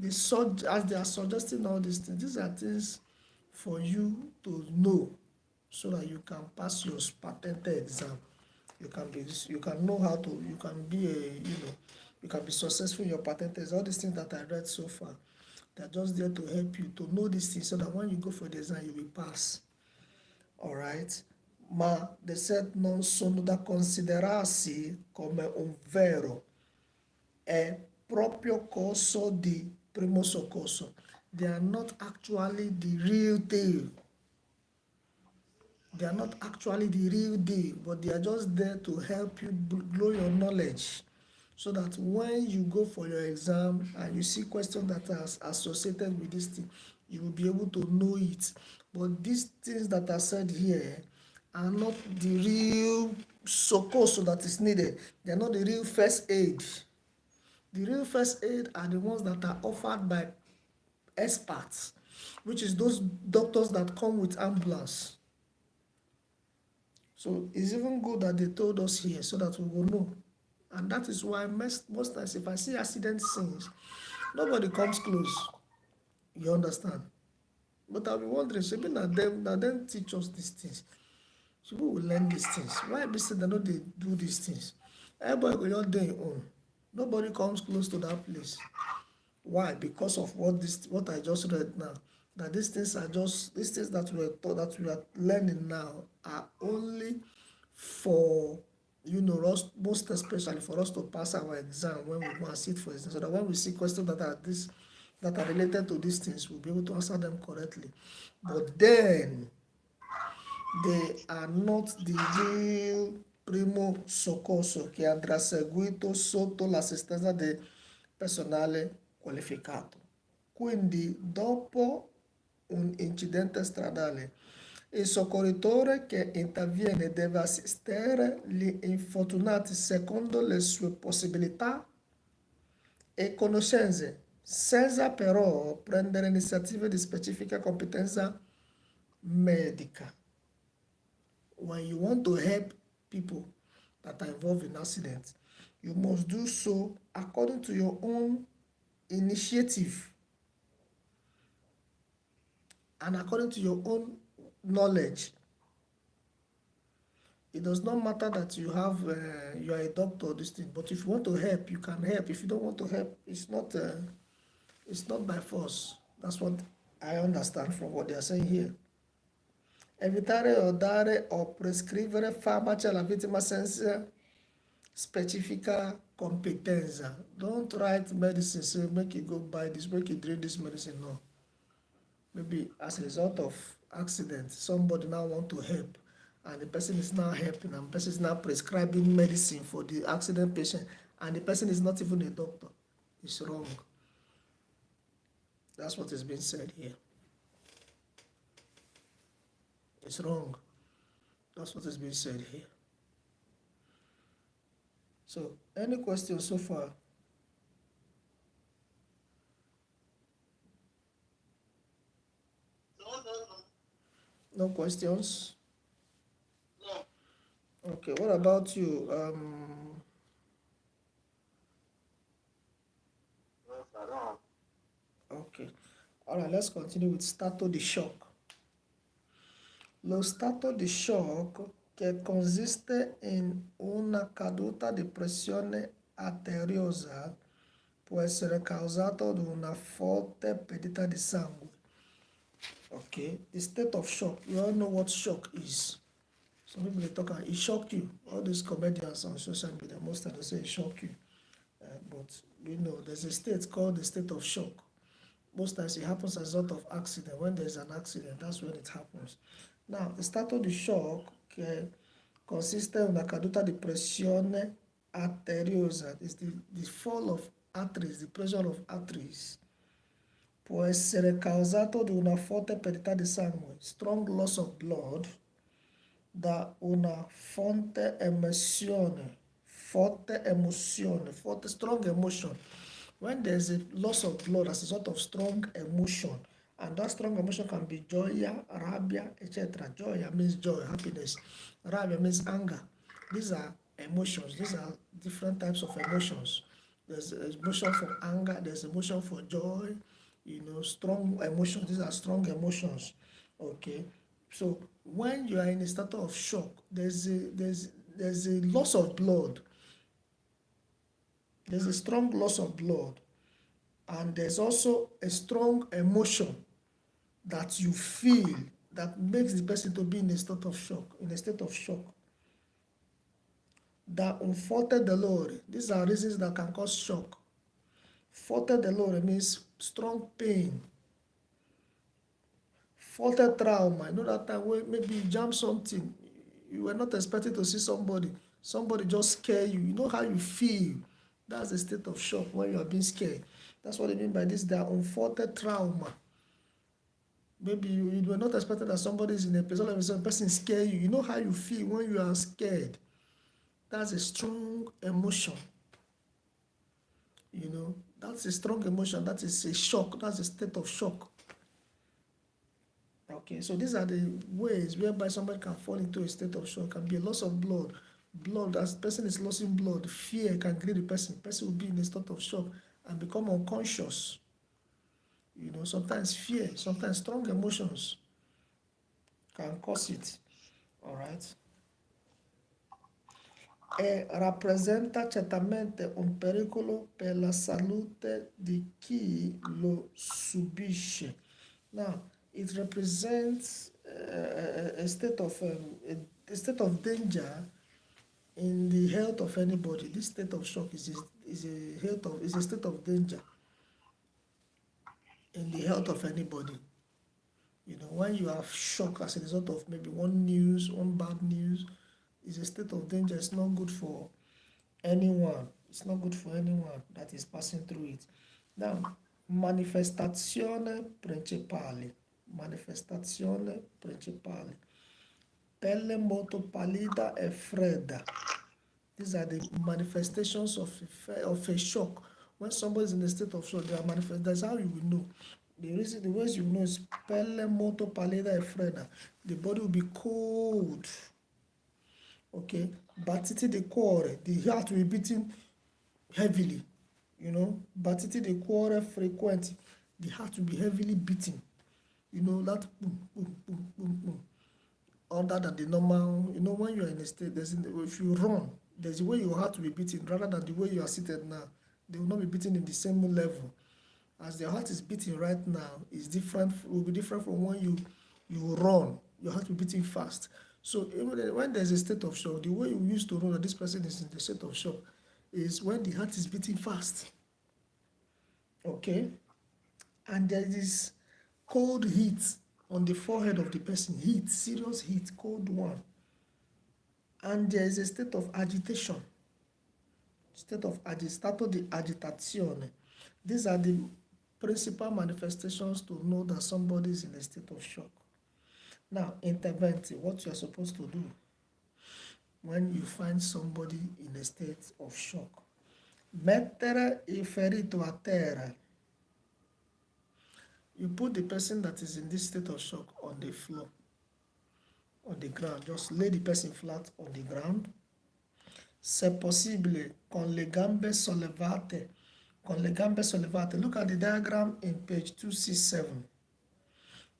As they are suggesting all these are things for you to know so that you can pass your patente exam. You can know how to, you can be you can be successful in your patente exam. All these things that I read so far, they're just there to help you to know these things so that when you go for the exam, you will pass. All right? Ma they said non sono da considerarsi come un vero e proprio corso di primo soccorso. They are not actually the real deal. They are not actually the real deal, but they are just there to help you grow your knowledge so that when you go for your exam and you see questions that are associated with this thing, you will be able to know it. But these things that are said here are not the real soccorso that is needed. They are not the real first aid. The real first aid are the ones that are offered by experts, which is those doctors that come with ambulance. So it's even good that they told us here so that we will know. And that is why most times if I see accident scenes, nobody comes close. You understand? But I'll be wondering, maybe now them teach us these things. So we will learn these things. Why be said they know they do these things? Everybody go just do their own. Nobody comes close to that place. Why? Because of what I just read now. That these things that we are taught, that we are learning now are only for us, most especially for us to pass our exam when we go and sit for exam, so that when we see questions that are related to these things, we'll be able to answer them correctly. But then they are not the real primo soccorso che andrà seguito sotto l'assistenza del personale qualificato. Quindi, dopo un incidente stradale, il soccorritore che interviene deve assistere gli infortunati secondo le sue possibilità e conoscenze, senza però prendere iniziative di specifica competenza medica. When you want to help people that are involved in accidents, you must do so according to your own initiative and according to your own knowledge. It does not matter that you are a doctor or this thing, but if you want to help, you can help. If you don't want to help, it's not by force. That's what I understand from what they are saying here. Evitare o dare o prescrivere farmaci alla vittima senza specifica competenza. Don't write medicine, say make you go buy this, make you drink this medicine. No. Maybe as a result of accident, somebody now want to help, and the person is now helping, and the person is now prescribing medicine for the accident patient, and the person is not even a doctor. It's wrong. That's what is being said here. It's wrong. That's what is being said here. So, any questions so far? No questions? No. Okay, what about you? Yes, I don't. Okay. All right, let's continue with stato di shock. Lo stato di shock, che consiste in una caduta di pressione arteriosa, può essere causato da una forte perdita di sangue. Okay, the state of shock. You all know what shock is. Some people they talk and it shock you. All these comedians on social media, most times they say it shock you. But you know, there's a state called the state of shock. Most times it happens as a result of accident. When there's an accident, that's when it happens. Now, the stato di shock consiste in una caduta di pressione arteriosa. It's the fall of arteries, the pressure of arteries. Può essere causato da una forte perdita di sangue, strong loss of blood, da una forte emozione, forte strong emotion. When there's a loss of blood as a sort of strong emotion, and that strong emotion can be joya, rabia, etc. Joya means joy, happiness. Rabia means anger. These are emotions. These are different types of emotions. There's emotion for anger. There's emotion for joy. You know, strong emotions. These are strong emotions. Okay. So when you are in a state of shock, there's a loss of blood. There's a strong loss of blood, and there's also a strong emotion that you feel that makes the person to be in a state of shock. Da un forte dolore. These are reasons that can cause shock. Forte dolore means strong pain. Forte trauma. You know that time where maybe you jam something, you were not expecting to see somebody just scare you. You know how you feel. That's a state of shock when you are being scared. That's what I mean by this. They are unforte trauma. Maybe you were not expecting that somebody is in a place, all of a sudden person scare you. You know how you feel when you are scared. That's a strong emotion. You know, that's a strong emotion. That is a shock. That's a state of shock. Okay, so these are the ways whereby somebody can fall into a state of shock. It can be a loss of blood. As the person is losing blood, fear can grip the person. The person will be in a state of shock and become unconscious. You know, sometimes fear, sometimes strong emotions can cause it. All right. E rappresenta certamente un pericolo per la salute di chi lo subisce. Now, it represents a state of danger in the health of anybody. This state of shock is a state of danger in the health of anybody. You know, when you are shocked as a result of maybe one bad news, is a state of danger. It's not good for anyone. It's not good for anyone that is passing through it. Now, manifestazione principale. Pelle molto pallida e fredda. These are the manifestations of a shock. When somebody is in a state of shock, they are manifest. That's how you will know. The ways you know is pelle molto pallida e fredda. The body will be cold. Okay, battiti di cuore, the heart will be beating heavily. You know, battiti di cuore frequent, the heart will be heavily beating. You know, that boom, boom, boom, boom, boom. Other than the normal, you know, when you are in a state, if you run, there's a way your heart will be beating rather than the way you are seated now. They will not be beating in the same level. As the heart is beating right now, will be different from when you run. Your heart will be beating fast. So when there's a state of shock, the way you used to know that this person is in the state of shock is when the heart is beating fast. Okay? And there is cold heat on the forehead of the person. Heat, serious heat, cold one. And there is a state of agitation. Stato di agitazione. These are the principal manifestations to know that somebody is in a state of shock. Now, interventi, what you are supposed to do when you find somebody in a state of shock. Mettere il ferito a terra. You put the person that is in this state of shock on the floor, on the ground. Just lay the person flat on the ground. Se possibile, con le gambe sollevate. Look at the diagram in page 267.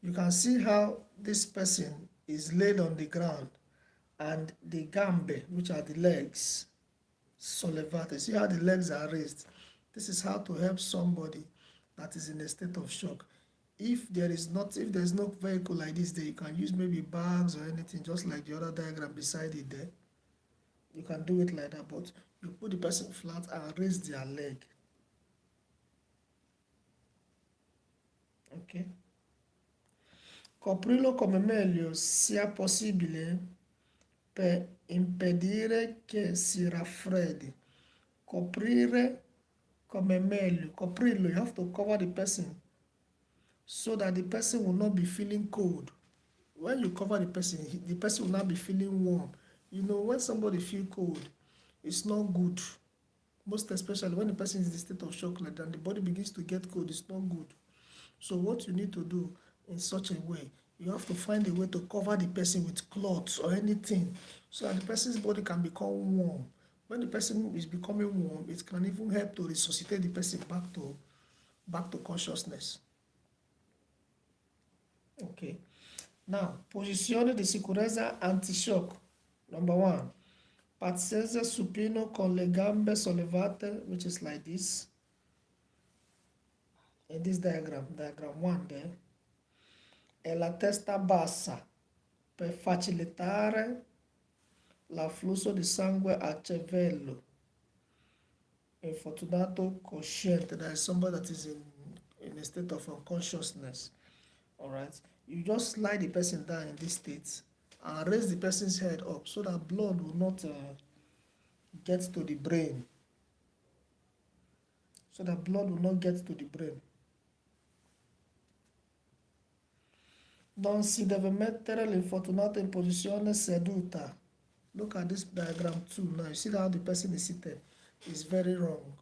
You can see how this person is laid on the ground and the gambe, which are the legs, sollevate. See how the legs are raised. This is how to help somebody that is in a state of shock. If there's no vehicle like this there, you can use maybe bags or anything, just like the other diagram beside it there. You can do it like that, but you put the person flat and raise their leg. Ok? Coprirlo come meglio sia possibile per impedire che si raffreddi. Coprire come meglio. Coprirlo, you have to cover the person so that the person will not be feeling cold. When you cover the person will not be feeling warm. You know, when somebody feel cold, it's not good. Most especially when the person is in the state of shock like that, the body begins to get cold, it's not good. So what you need to do in such a way, you have to find a way to cover the person with cloths or anything so that the person's body can become warm. When the person is becoming warm, it can even help to resuscitate the person back to consciousness. Okay. Now, posizione di sicurezza anti-shock. Number 1. Pazienza supino con le gambe sollevate, which is like this. In this diagram 1 there. E la testa bassa per facilitare l'afflusso di sangue al cervello. Infortunato cosciente, that is somebody that is in a state of unconsciousness. Alright, you just slide the person down in this state and raise the person's head up so that blood will not get to the brain. Non si deve mettere l'infortunato in posizione seduta. Look at this diagram 2 now. You see how the person is seated? It's very wrong.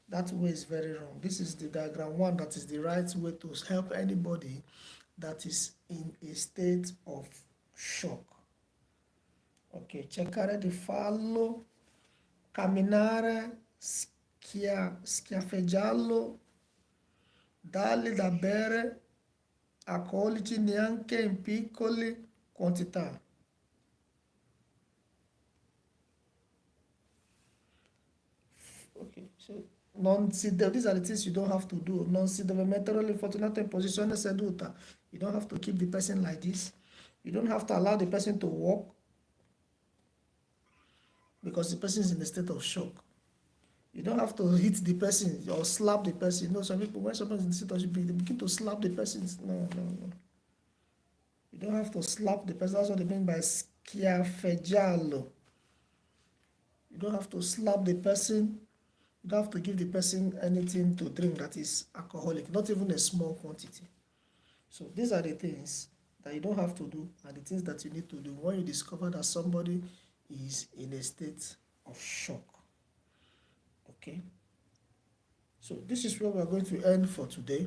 That way is very wrong. This is the diagram 1 that is the right way to help anybody that is in a state of shock. Ok, cercare di farlo camminare, schiaffeggiarlo, dargli da bere, alcolici neanche in piccole quantità. Okay, so these are the things you don't have to do. Non si deve mettere l'infortunato in posizione seduta. You don't have to keep the person like this. You don't have to allow the person to walk because the person is in a state of shock. You don't have to hit the person or slap the person. You know, some people, when someone is in a state of shock, they begin to slap the person. No. You don't have to slap the person. That's what they mean by schiaffeggiarlo. You don't have to slap the person. You don't have to give the person anything to drink that is alcoholic, not even a small quantity. So these are the things that you don't have to do and the things that you need to do when you discover that somebody is in a state of shock. Okay? So this is where we are going to end for today.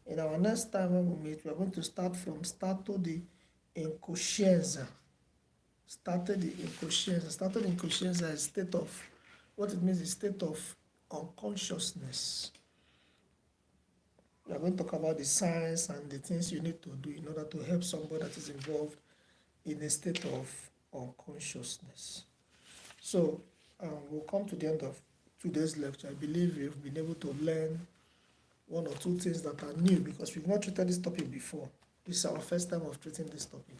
In our next time when we meet, we are going to start from stato di incoscienza. Stato di incoscienza. Stato di incoscienza is state of, what it means is state of unconsciousness. We are going to talk about the signs and the things you need to do in order to help somebody that is involved in a state of unconsciousness. So we'll come to the end of today's lecture. I believe you've been able to learn one or two things that are new because we've not treated this topic before. This is our first time of treating this topic.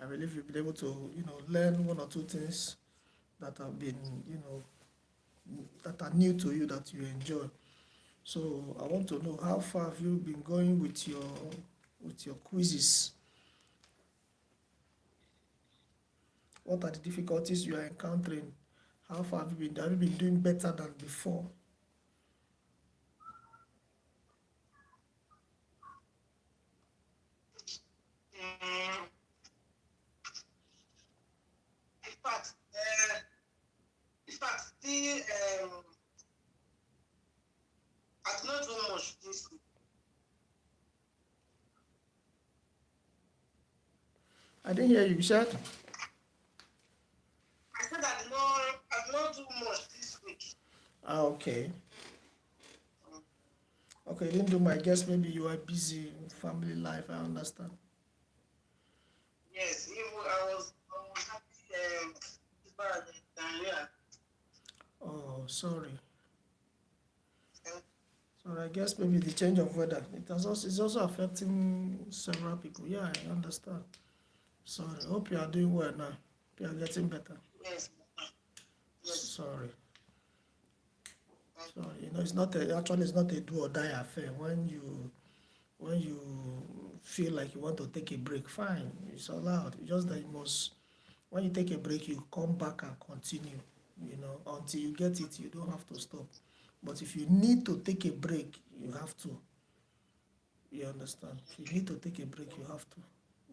I believe you've been able to, learn one or two things that have been, that are new to you that you enjoy. So I want to know, how far have you been going with your quizzes? What are the difficulties you are encountering? How far have you been? Have you been doing better than before? Still, I do not do much this week. I didn't hear you, Shad. I said I did not do much this week. Okay. Okay, you didn't do my guess. Maybe you are busy in family life. I understand. Yes, I was happy bad diarrhea. Oh, sorry. So I guess maybe the change of weather. It's also affecting several people. Yeah, I understand. Sorry. Hope you are doing well now. Hope you are getting better. Yes. Yes. Sorry. Sorry. It's not it's not a do or die affair. When you feel like you want to take a break, fine. It's allowed. It's just that you must, when you take a break, you come back and continue. Until you get it, you don't have to stop. But if you need to take a break, you have to. You understand? If you need to take a break, you have to.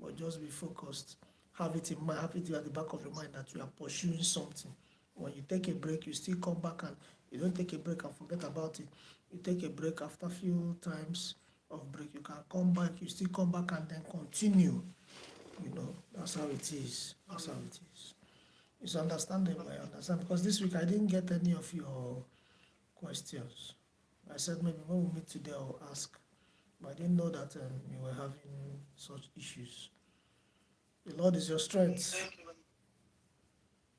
But just be focused. Have it in mind, have it at the back of your mind that you are pursuing something. When you take a break, you still come back, and you don't take a break and forget about it. You take a break after a few times of break, you can come back, you still come back and then continue. That's how it is. That's how it is. It's understandable, I understand, because this week I didn't get any of your questions. I said maybe when we meet today I'll ask, but I didn't know that you were having such issues. The Lord is your strength. Thank you.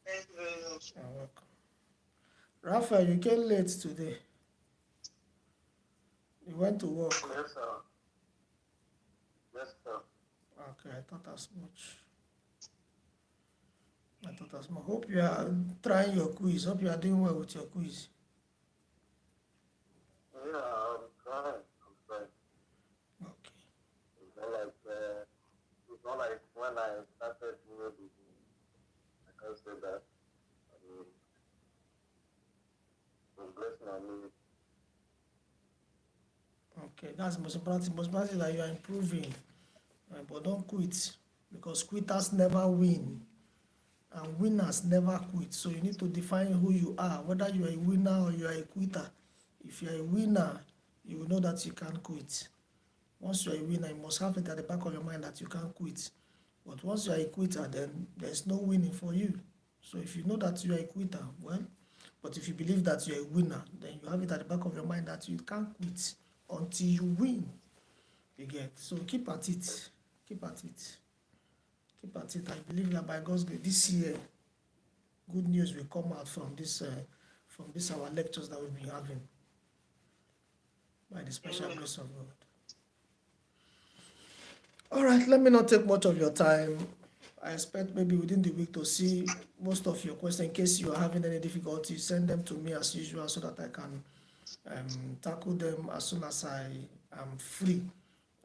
Thank you very much. You're welcome. Raphael, you came late today. You went to work. Yes, sir. Yes, sir. Okay, I thought as much. Hope you are trying your quiz. Hope you are doing well with your quiz. Yeah, I'm trying. Okay. It's not like when I started maybe I can say that. The blessing on me. Okay, that's the most important. Most important is that you are improving, but don't quit, because quitters never win, and winners never quit. So you need to define who you are, whether you are a winner or you are a quitter. If you are a winner, you will know that you can't quit. Once you are a winner, you must have it at the back of your mind that you can't quit. But once you are a quitter, then there's no winning for you. So if you know that you are a quitter, well, but if you believe that you are a winner, then you have it at the back of your mind that you can't quit until you win. You get? So keep at it. Keep at it. Keep at it. I believe that by God's grace, this year, good news will come out from this our lectures that we've been having, by the special grace of God. All right, let me not take much of your time. I expect maybe within the week to see most of your questions. In case you are having any difficulty, send them to me as usual so that I can tackle them as soon as I am free.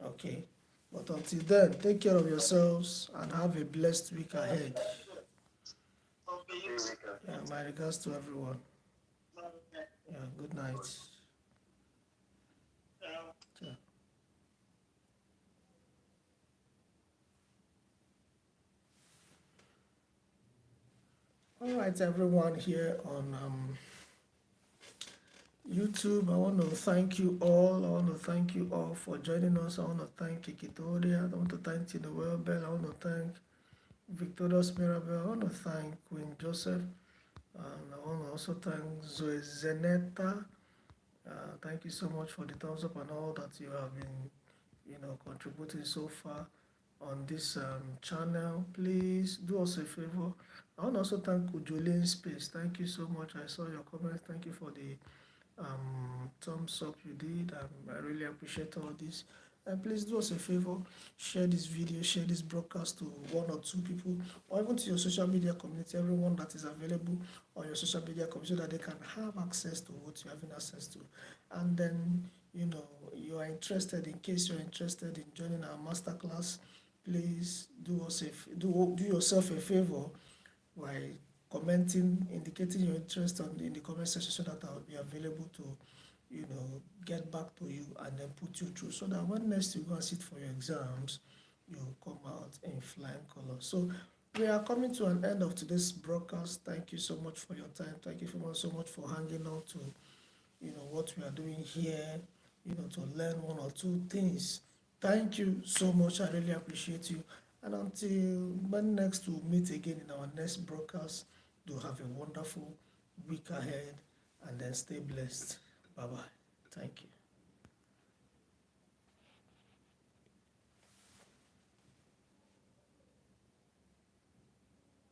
Okay. But until then, take care of yourselves and have a blessed week ahead. Okay, Yeah, my regards to everyone. Yeah, good night. Yeah. All right, everyone here on YouTube, I want to thank you all. I want to thank you all for joining us. I want to thank Kikitoria. I want to thank Tinoel Bell. I want to thank Victorious Mirabel. I want to thank Queen Joseph. And I want to also thank Zoe Zeneta. Thank you so much for the thumbs up and all that you have been, contributing so far on this channel. Please do us a favor. I want to also thank Ujolin Space. Thank you so much. I saw your comments. Thank you for the thumbs up you did. I really appreciate all this. And please do us a favor, share this video, share this broadcast to one or two people, or even to your social media community, everyone that is available on your social media community, so that they can have access to what you're having access to. And then, you are interested, in case you're interested in joining our masterclass, please do yourself a favor by commenting, indicating your interest in the comment section, so that I'll be available to get back to you and then put you through, so that when next you go and sit for your exams, you come out in flying colors. So we are coming to an end of today's broadcast. Thank you so much for your time. Thank you so much for hanging on to what we are doing here, to learn one or two things. Thank you so much. I really appreciate you. And until when next we'll meet again in our next broadcast, do have a wonderful week ahead, and then stay blessed. Bye-bye. Thank you.